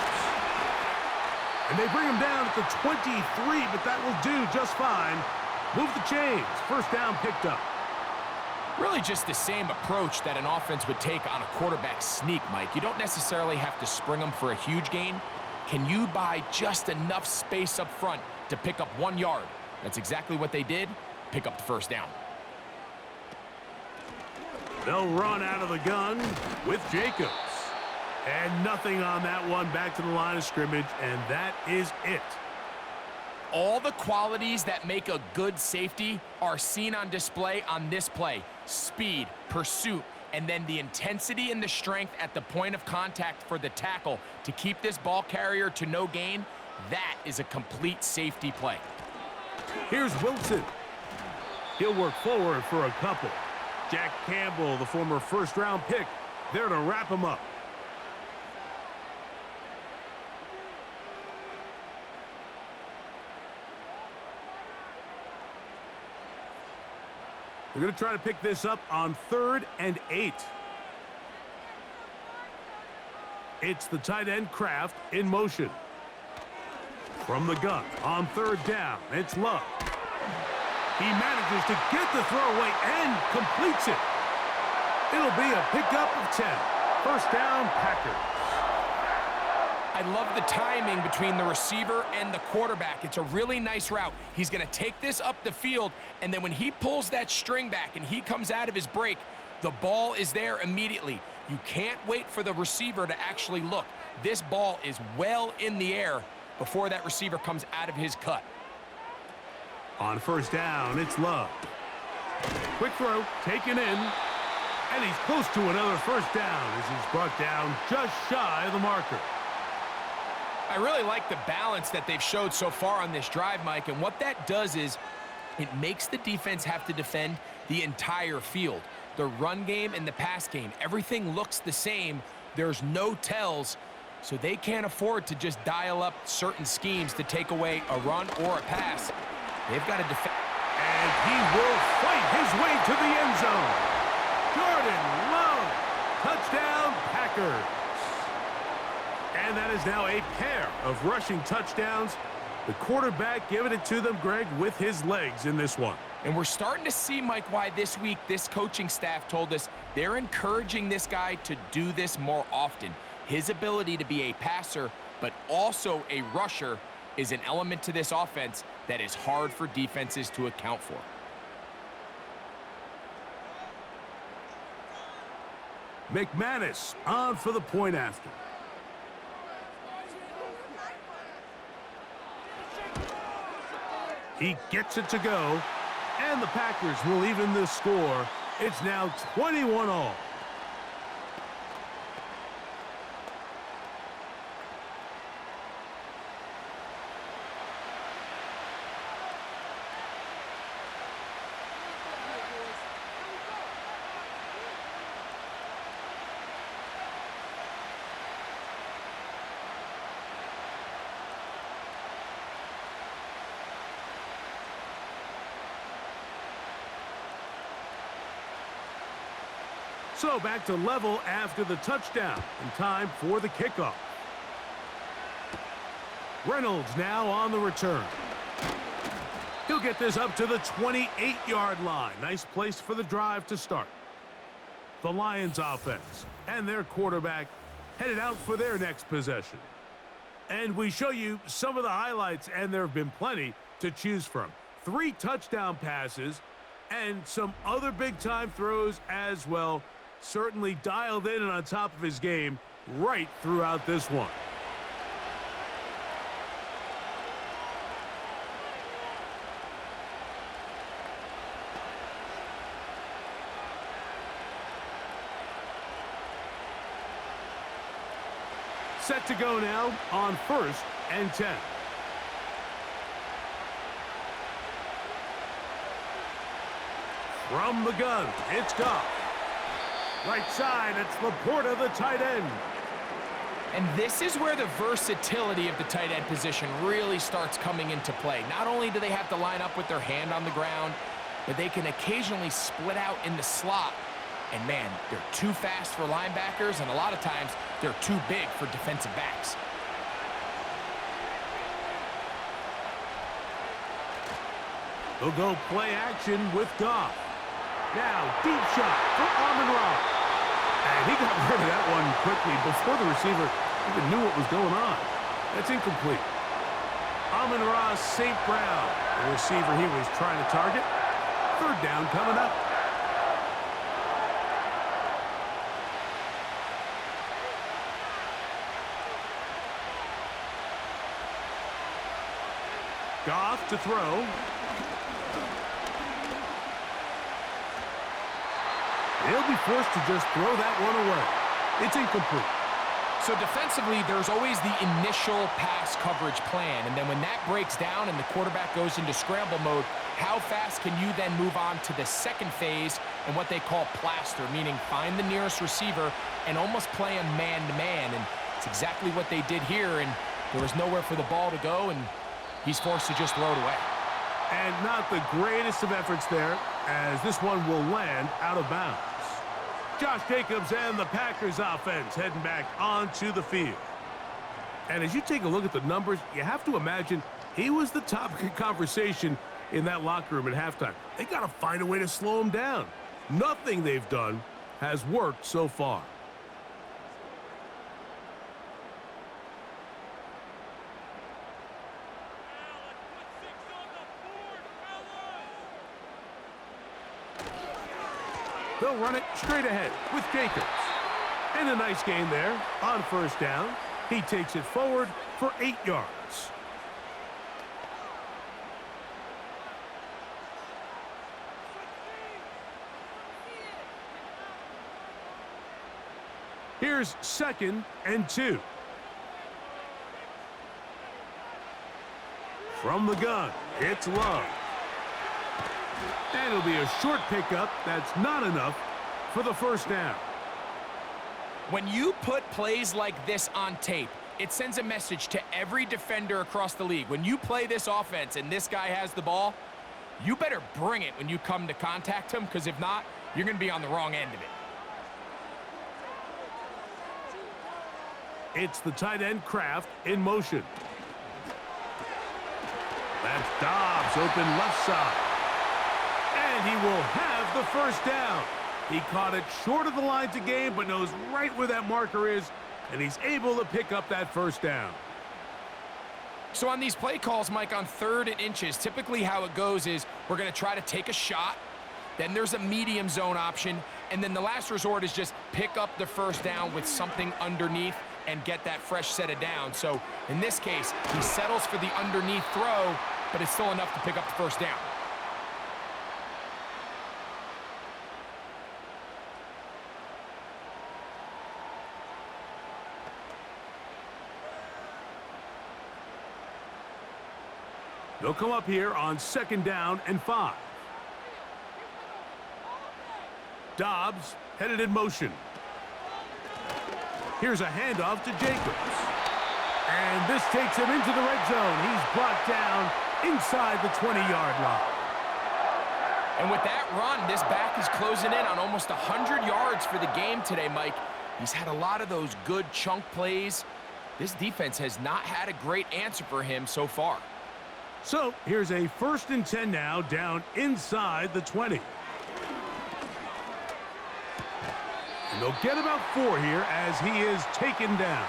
[SPEAKER 3] And they bring him down at the 23, but that will do just fine. Move the chains. First down picked up.
[SPEAKER 4] Really just the same approach that an offense would take on a quarterback sneak, Mike. You don't necessarily have to spring them for a huge gain. Can you buy just enough space up front to pick up 1 yard? That's exactly what they did. Pick up the first down.
[SPEAKER 3] They'll run out of the gun with Jacobs. And nothing on that one. Back to the line of scrimmage, and that is it.
[SPEAKER 4] All the qualities that make a good safety are seen on display on this play. Speed, pursuit, and then the intensity and the strength at the point of contact for the tackle to keep this ball carrier to no gain. That is a complete safety play.
[SPEAKER 3] Here's Wilson. He'll work forward for a couple. Jack Campbell, the former first-round pick, there to wrap him up. They're going to try to pick this up on 3rd and 8. It's the tight end Kraft in motion. From the gun on 3rd down, it's Love. He manages to get the throw away and completes it. It'll be a pickup of 10. First down, Packers.
[SPEAKER 4] I love the timing between the receiver and the quarterback. It's a really nice route. He's going to take this up the field, and then when he pulls that string back and he comes out of his break, the ball is there immediately. You can't wait for the receiver to actually look. This ball is well in the air before that receiver comes out of his cut.
[SPEAKER 3] On first down, it's Love. Quick throw, taken in, and he's close to another first down as he's brought down just shy of the marker.
[SPEAKER 4] I really like the balance that they've showed so far on this drive, Mike, and what that does is it makes the defense have to defend the entire field. The run game and the pass game, everything looks the same. There's no tells, so they can't afford to just dial up certain schemes to take away a run or a pass. They've got to defend.
[SPEAKER 3] And he will fight his way to the end zone. Jordan Love, touchdown Packers. And that is now a pair of rushing touchdowns. The quarterback giving it to them, Greg, with his legs in this one.
[SPEAKER 4] And we're starting to see, Mike, why this week this coaching staff told us they're encouraging this guy to do this more often. His ability to be a passer, but also a rusher, is an element to this offense that is hard for defenses to account for.
[SPEAKER 3] McManus on for the point after. He gets it to go, and the Packers will even the score. It's now 21-all. So back to level after the touchdown, and time for the kickoff. Reynolds now on the return. He'll get this up to the 28-yard line. Nice place for the drive to start. The Lions offense and their quarterback headed out for their next possession. And we show you some of the highlights, and there have been plenty to choose from. 3 touchdown passes and some other big-time throws as well. Certainly dialed in and on top of his game right throughout this one. Set to go now on 1st and 10. From the gun, it's Goff. Right side, it's Laporta, the tight end.
[SPEAKER 4] And this is where the versatility of the tight end position really starts coming into play. Not only do they have to line up with their hand on the ground, but they can occasionally split out in the slot And man, they're too fast for linebackers, and a lot of times they're too big for defensive backs.
[SPEAKER 3] They'll go play action with Goff. Now, deep shot for Amon-Ra. And he got rid of that one quickly before the receiver even knew what was going on. That's incomplete. Amon-Ra St. Brown, the receiver he was trying to target. Third down coming up. Goff to throw. He'll be forced to just throw that one away. It's incomplete.
[SPEAKER 4] So defensively, there's always the initial pass coverage plan, and then when that breaks down and the quarterback goes into scramble mode, how fast can you then move on to the second phase and what they call plaster, meaning find the nearest receiver and almost play him man-to-man, and it's exactly what they did here, and there was nowhere for the ball to go, and he's forced to just throw it away.
[SPEAKER 3] And not the greatest of efforts there, as this one will land out of bounds. Josh Jacobs and the Packers offense heading back onto the field. And as you take a look at the numbers, you have to imagine he was the topic of conversation in that locker room at halftime. They got to find a way to slow him down. Nothing they've done has worked so far. They'll run it straight ahead with Jacobs. And a nice gain there on first down. He takes it forward for 8 yards. Here's 2nd and 2. From the gun, it's Love. And it'll be a short pickup. That's not enough for the first down.
[SPEAKER 4] When you put plays like this on tape, it sends a message to every defender across the league. When you play this offense and this guy has the ball, you better bring it when you come to contact him, because if not, you're going to be on the wrong end of it.
[SPEAKER 3] It's the tight end Kraft in motion. That's Dobbs open left side. And he will have the first down. He caught it short of the line to gain, but knows right where that marker is, and he's able to pick up that first down.
[SPEAKER 4] So on these play calls, Mike, on 3rd and inches, typically how it goes is we're going to try to take a shot, then there's a medium zone option, and then the last resort is just pick up the first down with something underneath and get that fresh set of down. So in this case, he settles for the underneath throw, but it's still enough to pick up the first down.
[SPEAKER 3] They'll come up here on 2nd down and 5. Dobbs headed in motion. Here's a handoff to Jacobs. And this takes him into the red zone. He's brought down inside the 20-yard line.
[SPEAKER 4] And with that run, this back is closing in on almost 100 yards for the game today, Mike. He's had a lot of those good chunk plays. This defense has not had a great answer for him so far.
[SPEAKER 3] So here's a 1st and 10 now, down inside the 20. And they'll get about 4 here as he is taken down.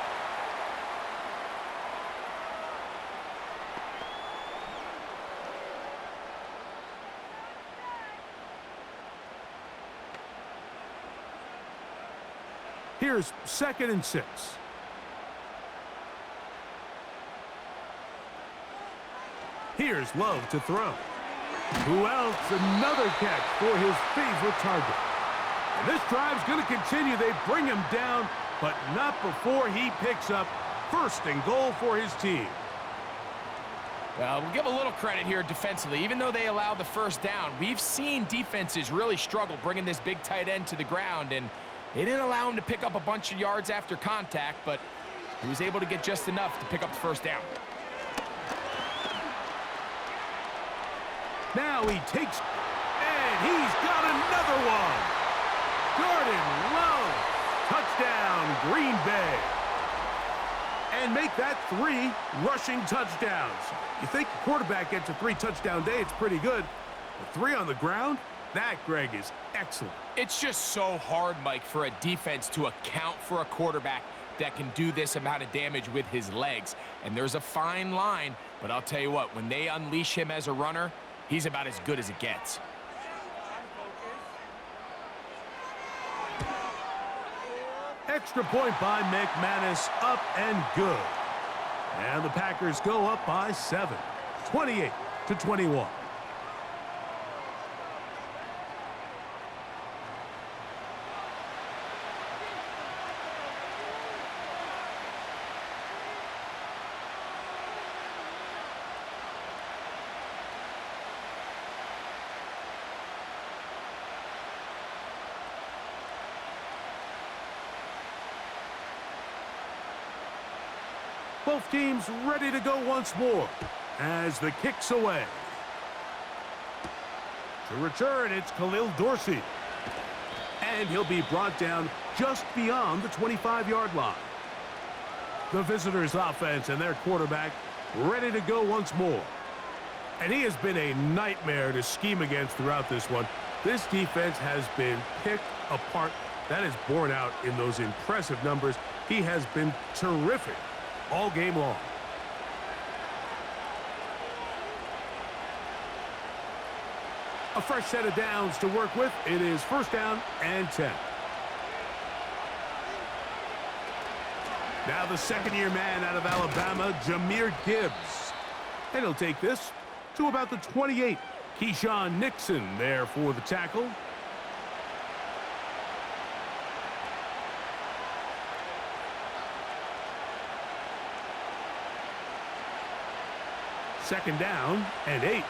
[SPEAKER 3] Here's 2nd and 6. Here's Love to throw. Who else? Another catch for his favorite target. And this drive's going to continue. They bring him down, but not before he picks up 1st and goal for his team.
[SPEAKER 4] Well, we'll give a little credit here defensively. Even though they allowed the first down, we've seen defenses really struggle bringing this big tight end to the ground, and they didn't allow him to pick up a bunch of yards after contact, but he was able to get just enough to pick up the first down. Now he takes, and he's got another one.
[SPEAKER 3] Green Bay. And make that 3 rushing touchdowns. You think a quarterback gets a 3-touchdown day, it's pretty good. But 3 on the ground? That, Greg, is excellent.
[SPEAKER 4] It's just so hard, Mike, for a defense to account for a quarterback that can do this amount of damage with his legs. And there's a fine line, but I'll tell you what, when they unleash him as a runner, he's about as good as it gets.
[SPEAKER 3] Extra point by McManus, up and good. And the Packers go up by 7, 28-21. Both teams ready to go once more as the kick's away. To return, it's Khalil Dorsey. And he'll be brought down just beyond the 25-yard line. The visitors' offense and their quarterback ready to go once more. And he has been a nightmare to scheme against throughout this one. This defense has been picked apart. That is borne out in those impressive numbers. He has been terrific all game long. A fresh set of downs to work with. It is 1st down and 10. Now the second-year man out of Alabama, Jahmyr Gibbs. And he'll take this to about the 28. Keyshawn Nixon there for the tackle. Second down and 8.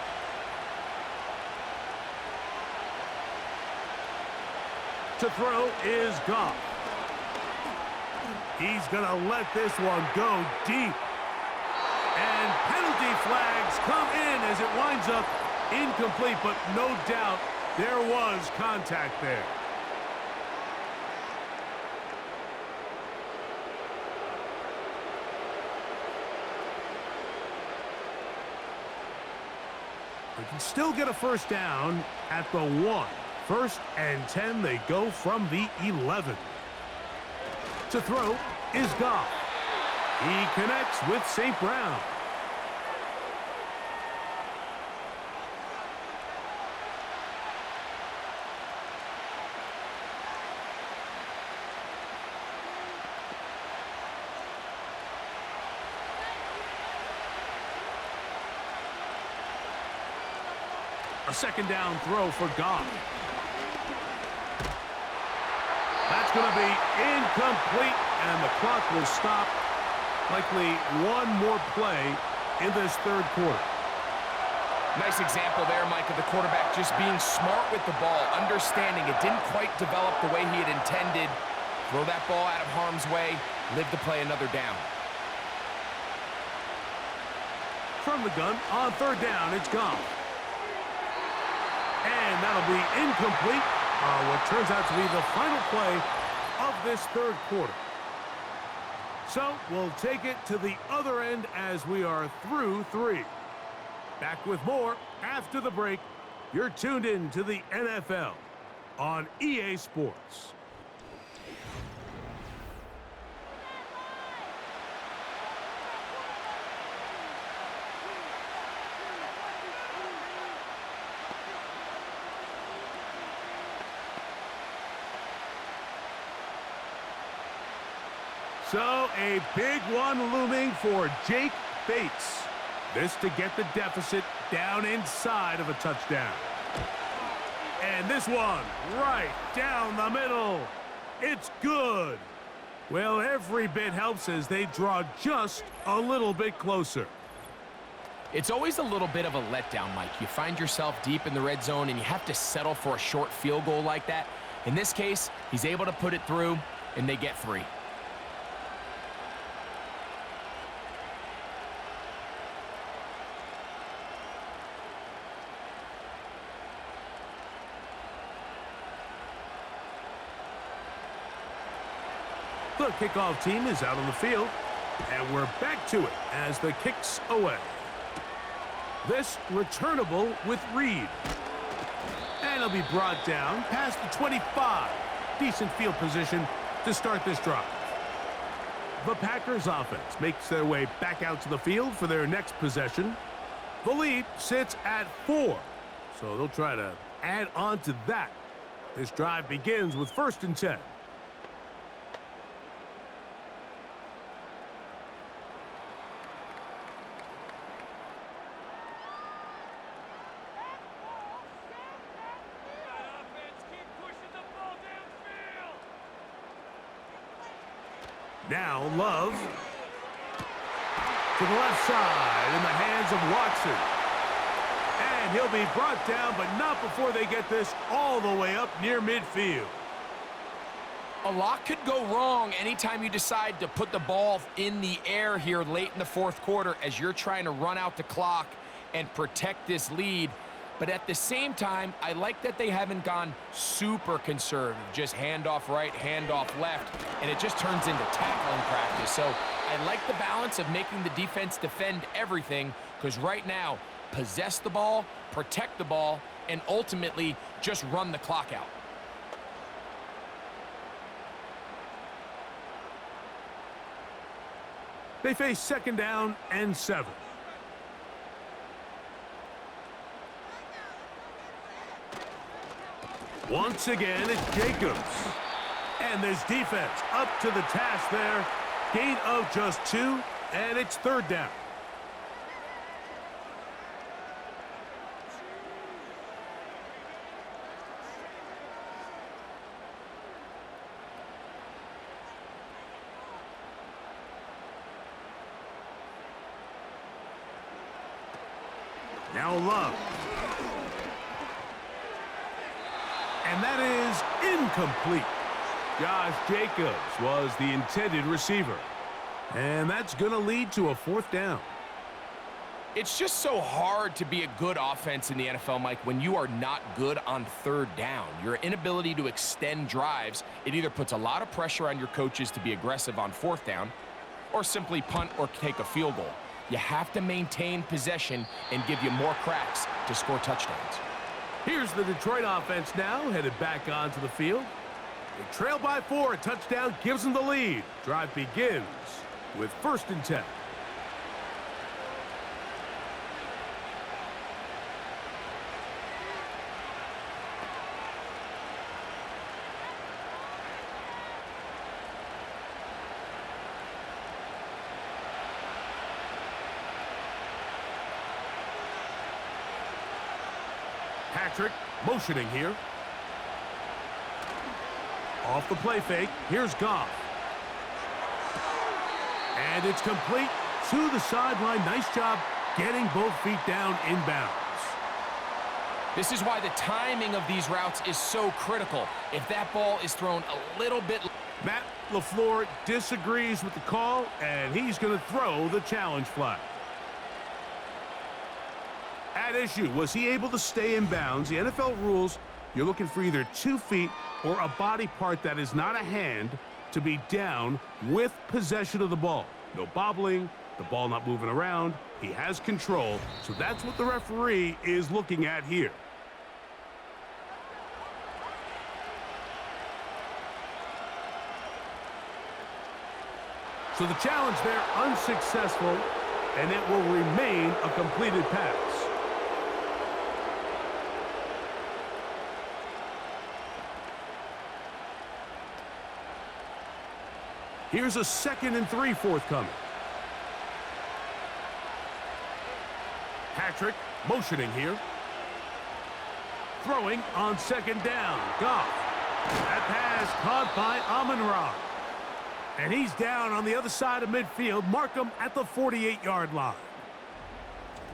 [SPEAKER 3] To throw is Goff. He's going to let this one go deep. And penalty flags come in as it winds up incomplete, but no doubt there was contact there. They can still get a 1st down at the 1. 1st and 10, they go from the 11. To throw is Goff. He connects with St. Brown. A 2nd down throw for Goff. That's going to be incomplete, and the clock will stop. Likely one more play in this 3rd quarter.
[SPEAKER 4] Nice example there, Mike, of the quarterback just being smart with the ball, understanding it didn't quite develop the way he had intended. Throw that ball out of harm's way, live to play another down.
[SPEAKER 3] From the gun, on 3rd down, it's Goff. And that'll be incomplete on what turns out to be the final play of this 3rd quarter. So we'll take it to the other end as we are through 3. Back with more after the break. You're tuned in to the NFL on EA Sports. So a big one looming for Jake Bates. This to get the deficit down inside of a touchdown. And this one right down the middle. It's good. Well, every bit helps as they draw just a little bit closer.
[SPEAKER 4] It's always a little bit of a letdown, Mike. You find yourself deep in the red zone and you have to settle for a short field goal like that. In this case, he's able to put it through and they get 3.
[SPEAKER 3] The kickoff team is out on the field, and we're back to it as the kick's away. This returnable with Reed. And it'll be brought down past the 25. Decent field position to start this drive. The Packers offense makes their way back out to the field for their next possession. The lead sits at 4, so they'll try to add on to that. This drive begins with 1st and 10. Now Love to the left side in the hands of Watson. And he'll be brought down, but not before they get this all the way up near midfield.
[SPEAKER 4] A lot could go wrong anytime you decide to put the ball in the air here late in the 4th quarter as you're trying to run out the clock and protect this lead. But at the same time, I like that they haven't gone super conservative, just handoff right, handoff left, and it just turns into tackling practice. So I like the balance of making the defense defend everything, because right now, possess the ball, protect the ball, and ultimately just run the clock out.
[SPEAKER 3] They face 2nd down and 7. Once again, it's Jacobs. And this defense up to the task there. Gain of just 2, and it's 3rd down. Now Love. And that is incomplete. Josh Jacobs was the intended receiver. And that's going to lead to a 4th down.
[SPEAKER 4] It's just so hard to be a good offense in the NFL, Mike, when you are not good on 3rd down. Your inability to extend drives, it either puts a lot of pressure on your coaches to be aggressive on 4th down or simply punt or take a field goal. You have to maintain possession and give you more cracks to score touchdowns.
[SPEAKER 3] Here's the Detroit offense now, headed back onto the field. They trail by 4. A touchdown gives them the lead. Drive begins with 1st and 10. Patrick motioning here. Off the play fake. Here's Goff. And it's complete to the sideline. Nice job getting both feet down inbounds.
[SPEAKER 4] This is why the timing of these routes is so critical. If that ball is thrown a little bit...
[SPEAKER 3] Matt LaFleur disagrees with the call, and he's going to throw the challenge flag. At issue, was he able to stay in bounds? The NFL rules, you're looking for either 2 feet or a body part that is not a hand to be down with possession of the ball. No bobbling, the ball not moving around. He has control, so that's what the referee is looking at here. So the challenge there unsuccessful, and it will remain a completed pass. Here's a 2nd and 3 forthcoming. Patrick motioning here. Throwing on 2nd down. Goff. That pass caught by Amon-Ra. And he's down on the other side of midfield. Mark him at the 48-yard line.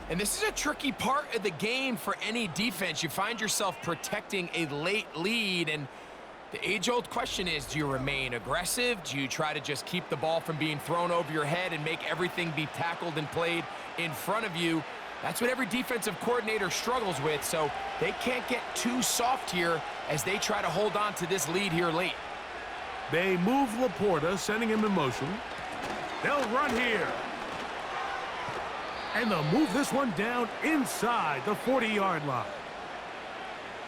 [SPEAKER 4] And this is a tricky part of the game for any defense. You find yourself protecting a late lead, and the age-old question is, do you remain aggressive? Do you try to just keep the ball from being thrown over your head and make everything be tackled and played in front of you? That's what every defensive coordinator struggles with, so they can't get too soft here as they try to hold on to this lead here late.
[SPEAKER 3] They move Laporta, sending him in motion. They'll run here. And they'll move this one down inside the 40-yard line.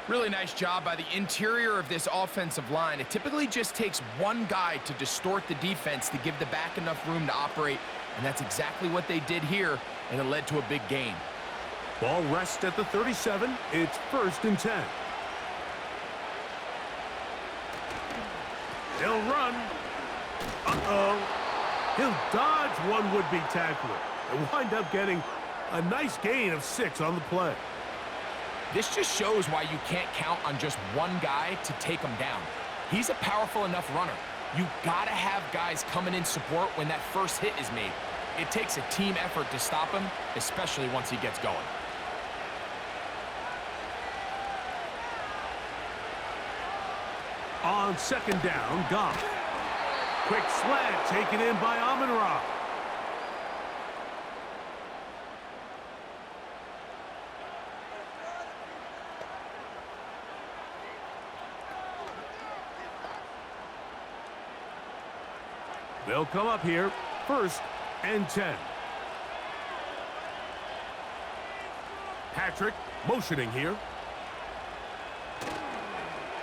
[SPEAKER 4] Really nice job by the interior of this offensive line. It typically just takes one guy to distort the defense to give the back enough room to operate, and that's exactly what they did here, and it led to a big gain.
[SPEAKER 3] Ball rests at the 37. It's 1st and 10. They'll run. He'll dodge one would-be tackler and wind up getting a nice gain of 6 on the play.
[SPEAKER 4] This just shows why you can't count on just one guy to take him down. He's a powerful enough runner. You gotta have guys coming in support when that first hit is made. It takes a team effort to stop him, especially once he gets going.
[SPEAKER 3] On 2nd down, Goff. Quick slant taken in by Amon-Ra. They'll come up here, 1st and 10. Patrick motioning here.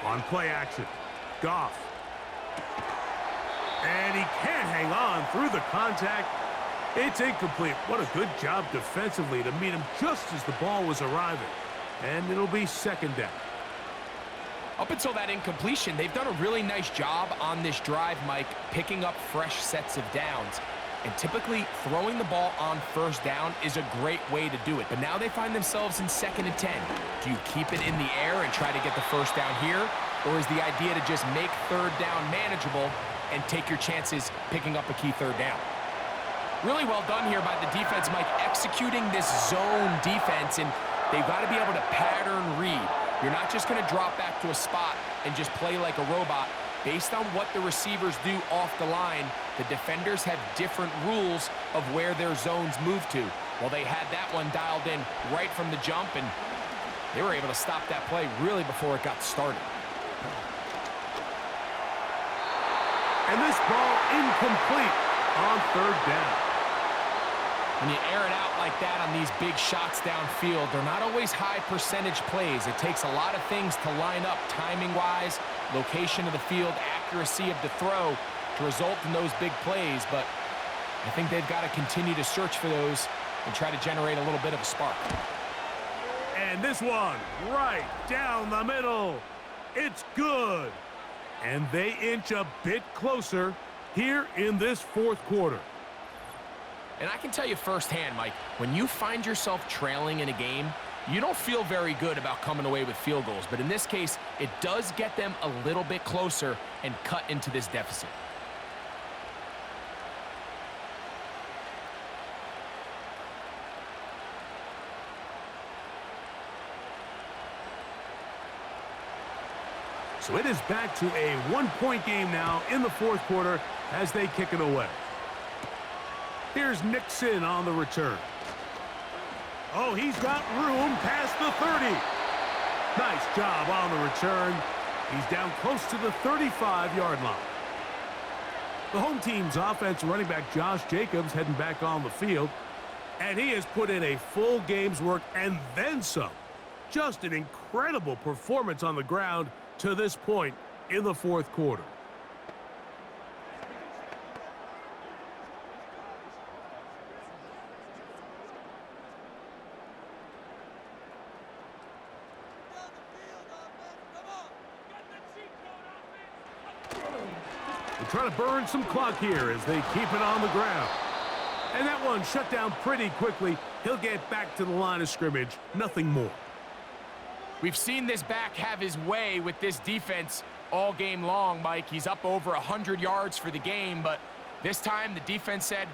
[SPEAKER 3] On play action, Goff. And he can't hang on through the contact. It's incomplete. What a good job defensively to meet him just as the ball was arriving. And it'll be 2nd down.
[SPEAKER 4] Up until that incompletion, they've done a really nice job on this drive, Mike, picking up fresh sets of downs. And typically, throwing the ball on 1st down is a great way to do it. But now they find themselves in 2nd and 10. Do you keep it in the air and try to get the 1st down here? Or is the idea to just make 3rd down manageable and take your chances picking up a key 3rd down? Really well done here by the defense, Mike, executing this zone defense, and they've got to be able to pattern read. You're not just going to drop back to a spot and just play like a robot. Based on what the receivers do off the line, the defenders have different rules of where their zones move to. Well, they had that one dialed in right from the jump, and they were able to stop that play really before it got started.
[SPEAKER 3] And this ball incomplete on 3rd down.
[SPEAKER 4] When you air it out like that on these big shots downfield, they're not always high percentage plays. It takes a lot of things to line up timing-wise, location of the field, accuracy of the throw to result in those big plays. But I think they've got to continue to search for those and try to generate a little bit of a spark.
[SPEAKER 3] And this one right down the middle. It's good. And they inch a bit closer here in this 4th quarter.
[SPEAKER 4] And I can tell you firsthand, Mike, when you find yourself trailing in a game, you don't feel very good about coming away with field goals. But in this case, it does get them a little bit closer and cut into this deficit.
[SPEAKER 3] So it is back to a 1-point game now in the 4th quarter as they kick it away. Here's Nixon on the return. Oh, he's got room past the 30. Nice job on the return. He's down close to the 35-yard line. The home team's offense running back Josh Jacobs heading back on the field. And he has put in a full game's work and then some. Just an incredible performance on the ground to this point in the 4th quarter. They're trying to burn some clock here as they keep it on the ground. And that one shut down pretty quickly. He'll get back to the line of scrimmage. Nothing more.
[SPEAKER 4] We've seen this back have his way with this defense all game long, Mike. He's up over 100 yards for the game, but this time the defense said,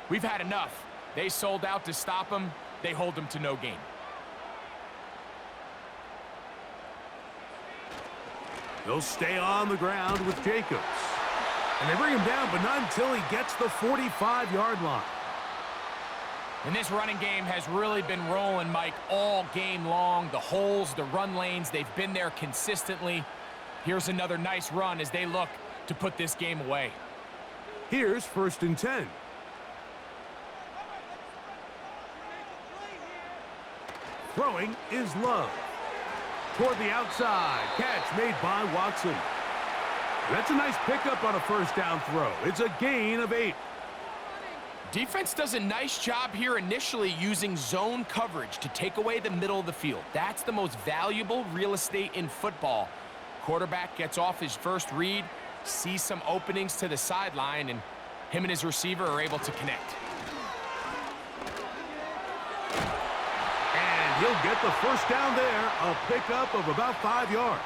[SPEAKER 4] we've had enough. They sold out to stop him. They hold him to no gain.
[SPEAKER 3] They'll stay on the ground with Jacobs. And they bring him down, but not until he gets the 45-yard line.
[SPEAKER 4] And this running game has really been rolling, Mike, all game long. The holes, the run lanes, they've been there consistently. Here's another nice run as they look to put this game away.
[SPEAKER 3] Here's 1st and 10. Throwing is Love. Toward the outside. Catch made by Watson. That's a nice pickup on a 1st down throw. It's a gain of 8.
[SPEAKER 4] Defense does a nice job here initially using zone coverage to take away the middle of the field. That's the most valuable real estate in football. Quarterback gets off his first read, sees some openings to the sideline, and him and his receiver are able to connect.
[SPEAKER 3] And he'll get the 1st down there, a pickup of about 5 yards.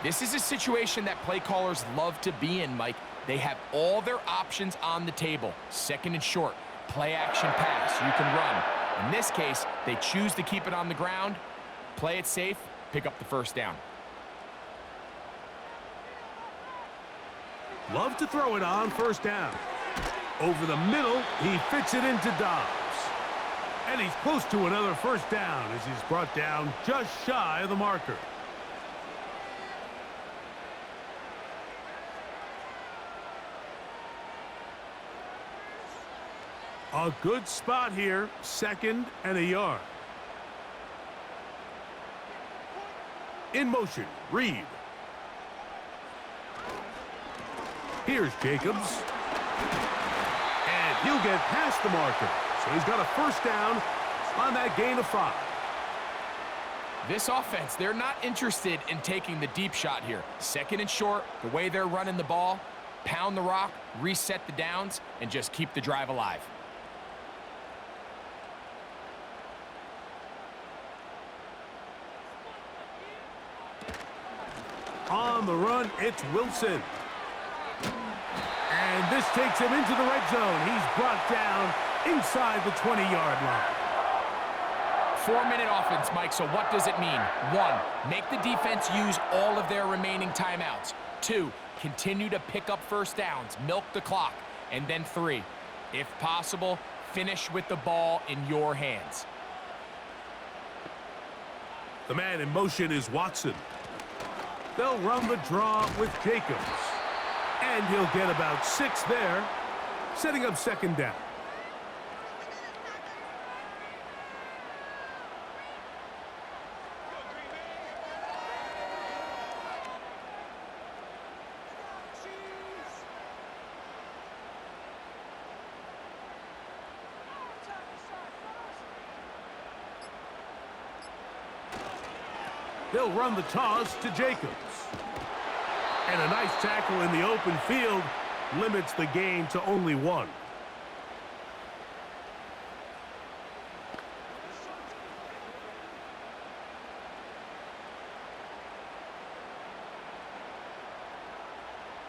[SPEAKER 4] This is a situation that play callers love to be in, Mike. They have all their options on the table. 2nd and short, play action pass, you can run. In this case, they choose to keep it on the ground, play it safe, pick up the 1st down.
[SPEAKER 3] Love to throw it on 1st down. Over the middle, he fits it into Dobbs. And he's close to another 1st down as he's brought down just shy of the marker. A good spot here, 2nd and a yard. In motion, Reed. Here's Jacobs. And he'll get past the marker. So he's got a 1st down on that gain of 5.
[SPEAKER 4] This offense, they're not interested in taking the deep shot here. 2nd and short, the way they're running the ball, pound the rock, reset the downs, and just keep the drive alive.
[SPEAKER 3] On the run, it's Wilson. And this takes him into the red zone. He's brought down inside the 20-yard line.
[SPEAKER 4] 4-minute offense, Mike, so what does it mean? 1, make the defense use all of their remaining timeouts. 2, continue to pick up 1st downs, milk the clock. And then 3, if possible, finish with the ball in your hands.
[SPEAKER 3] The man in motion is Watson. They'll run the draw with Jacobs. And he'll get about 6 there, setting up 2nd down. They'll run the toss to Jacobs. And a nice tackle in the open field limits the gain to only 1.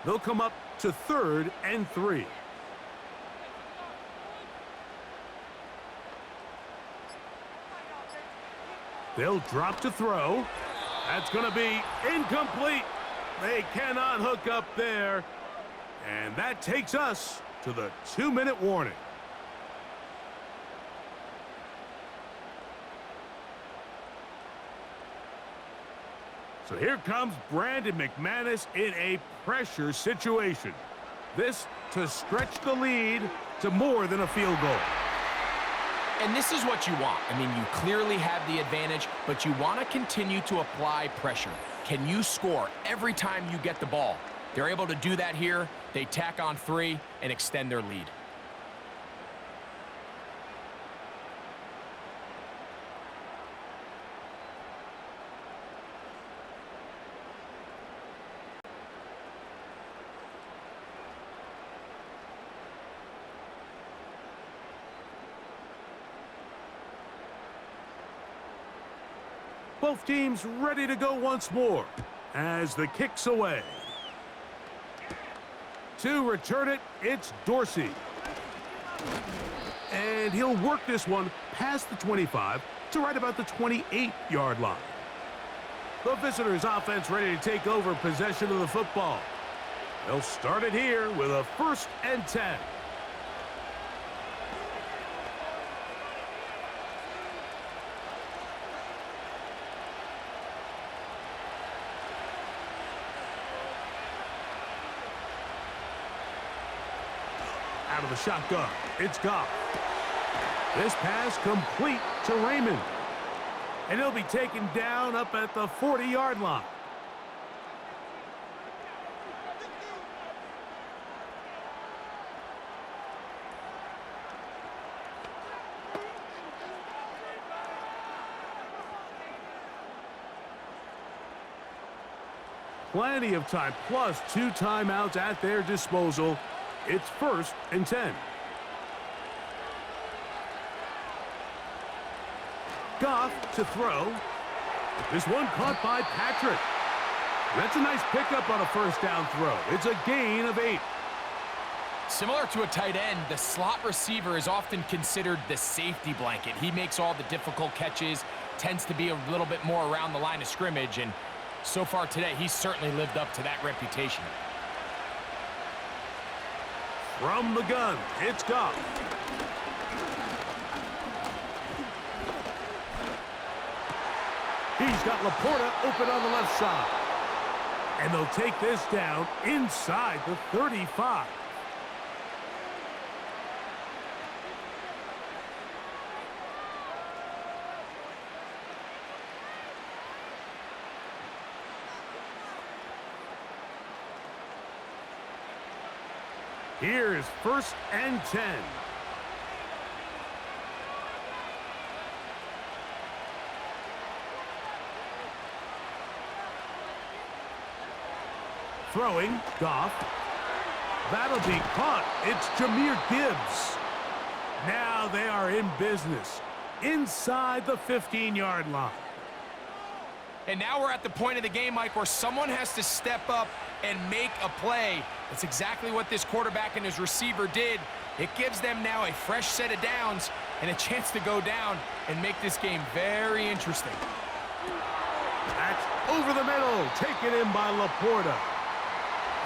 [SPEAKER 3] They'll come up to 3rd and 3. They'll drop to throw. That's going to be incomplete. They cannot hook up there. And that takes us to the 2-minute warning. So here comes Brandon McManus in a pressure situation. This to stretch the lead to more than a field goal.
[SPEAKER 4] And this is what you want. I mean, you clearly have the advantage, but you want to continue to apply pressure. Can you score every time you get the ball? They're able to do that here. They tack on 3 and extend their lead.
[SPEAKER 3] Both teams ready to go once more as the kick's away. To return it, it's Dorsey. And he'll work this one past the 25 to right about the 28-yard line. The visitors' offense ready to take over possession of the football. They'll start it here with a 1st and 10. out of the shotgun. It's Goff. This pass complete to Raymond. And he'll be taken down up at the 40-yard line. Plenty of time, plus 2 timeouts at their disposal. It's 1st and 10. Goff to throw. This one caught by Patrick. That's a nice pickup on a first down throw. It's a gain of 8.
[SPEAKER 4] Similar to a tight end, the slot receiver is often considered the safety blanket. He makes all the difficult catches, tends to be a little bit more around the line of scrimmage, and so far today, he's certainly lived up to that reputation.
[SPEAKER 3] From the gun, it's Goff. He's got Laporta open on the left side. And they'll take this down inside the 35. Here's 1st and 10. Throwing, Goff. That'll be caught. It's Jahmyr Gibbs. Now they are in business inside the 15-yard line.
[SPEAKER 4] And now we're at the point of the game, Mike, where someone has to step up and make a play. That's exactly what this quarterback and his receiver did. It gives them now a fresh set of downs and a chance to go down and make this game very interesting.
[SPEAKER 3] That's over the middle, taken in by Laporta.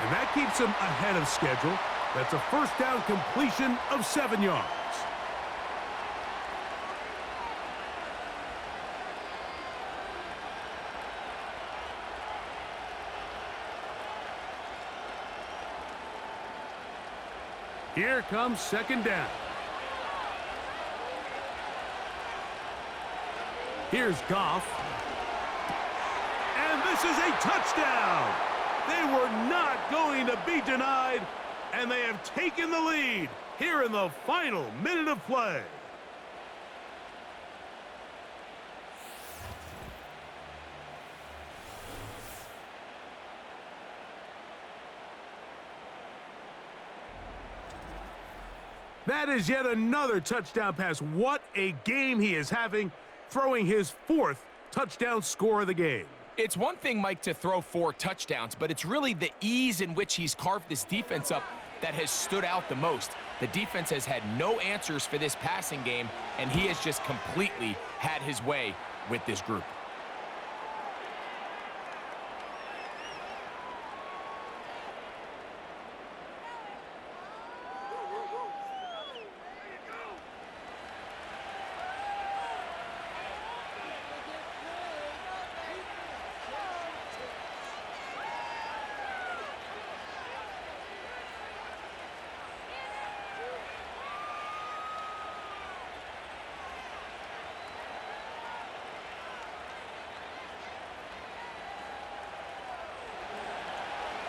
[SPEAKER 3] And that keeps him ahead of schedule. That's a first down completion of 7 yards. Here comes 2nd down. Here's Goff. And this is a touchdown. They were not going to be denied, and they have taken the lead here in the final minute of play. That is yet another touchdown pass. What a game he is having, throwing his 4th touchdown score of the game.
[SPEAKER 4] It's one thing, Mike, to throw 4 touchdowns, but it's really the ease in which he's carved this defense up that has stood out the most. The defense has had no answers for this passing game, and he has just completely had his way with this group.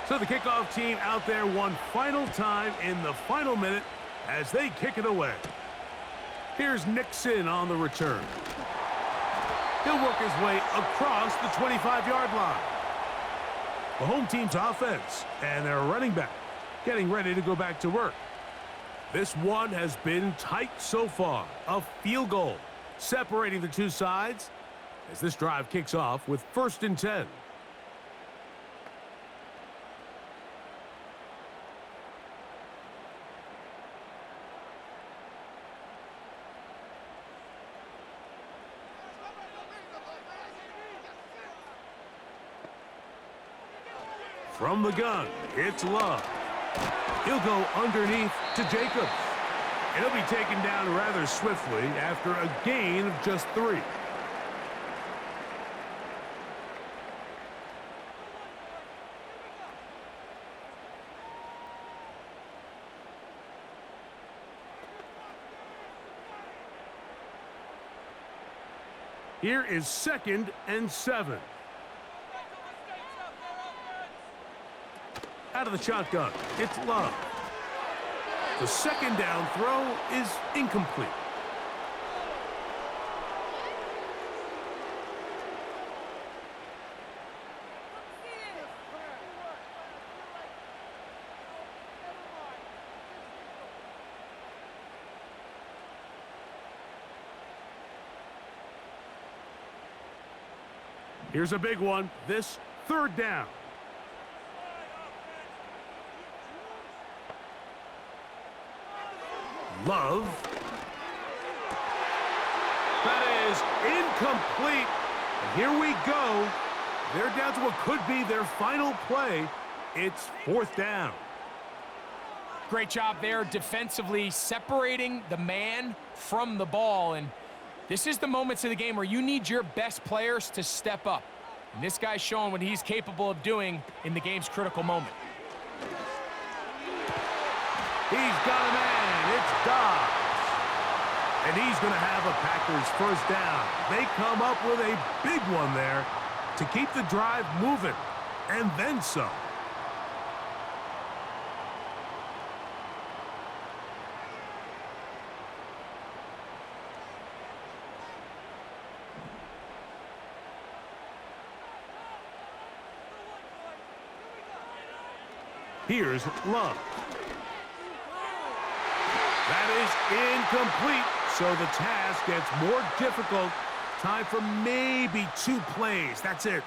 [SPEAKER 3] So the kickoff team out there one final time in the final minute as they kick it away. Here's Nixon on the return. He'll work his way across the 25-yard line. The home team's offense and their running back getting ready to go back to work. This one has been tight so far. A field goal separating the two sides as this drive kicks off with 1st and 10. From the gun, it's Love. He'll go underneath to Jacobs. And he'll be taken down rather swiftly after a gain of just 3. Here is 2nd and 7. Out of the shotgun, it's Love. The second down throw is incomplete. Here's a big one. This 3rd down. Love. That is incomplete. And here we go. They're down to what could be their final play. It's 4th down.
[SPEAKER 4] Great job there defensively, separating the man from the ball. And this is the moments of the game where you need your best players to step up. And this guy's showing what he's capable of doing in the game's critical moment.
[SPEAKER 3] He's got a man. It's Dobbs. And he's going to have a Packers 1st down. They come up with a big one there to keep the drive moving. And then some. Here's Love. That is incomplete, so the task gets more difficult. Time for maybe 2 plays. That's it.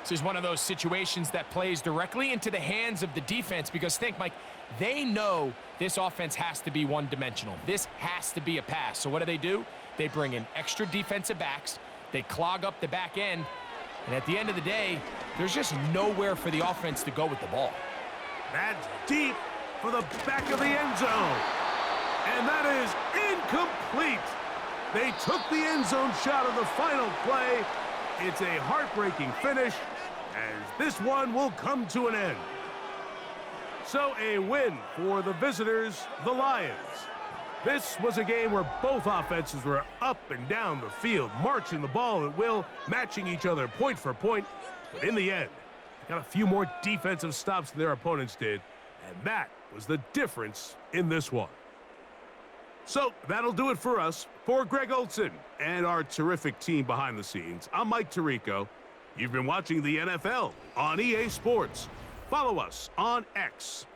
[SPEAKER 4] This is one of those situations that plays directly into the hands of the defense because think, Mike, they know this offense has to be one-dimensional. This has to be a pass. So what do? They bring in extra defensive backs. They clog up the back end. And at the end of the day, there's just nowhere for the offense to go with the ball.
[SPEAKER 3] That's deep for the back of the end zone. And that is incomplete. They took the end zone shot of the final play. It's a heartbreaking finish as this one will come to an end. So a win for the visitors, the Lions. This was a game where both offenses were up and down the field, marching the ball at will, matching each other point for point. But in the end, they got a few more defensive stops than their opponents did, and that was the difference in this one. So that'll do it for us. For Greg Olson and our terrific team behind the scenes, I'm Mike Tirico. You've been watching the NFL on EA Sports. Follow us on X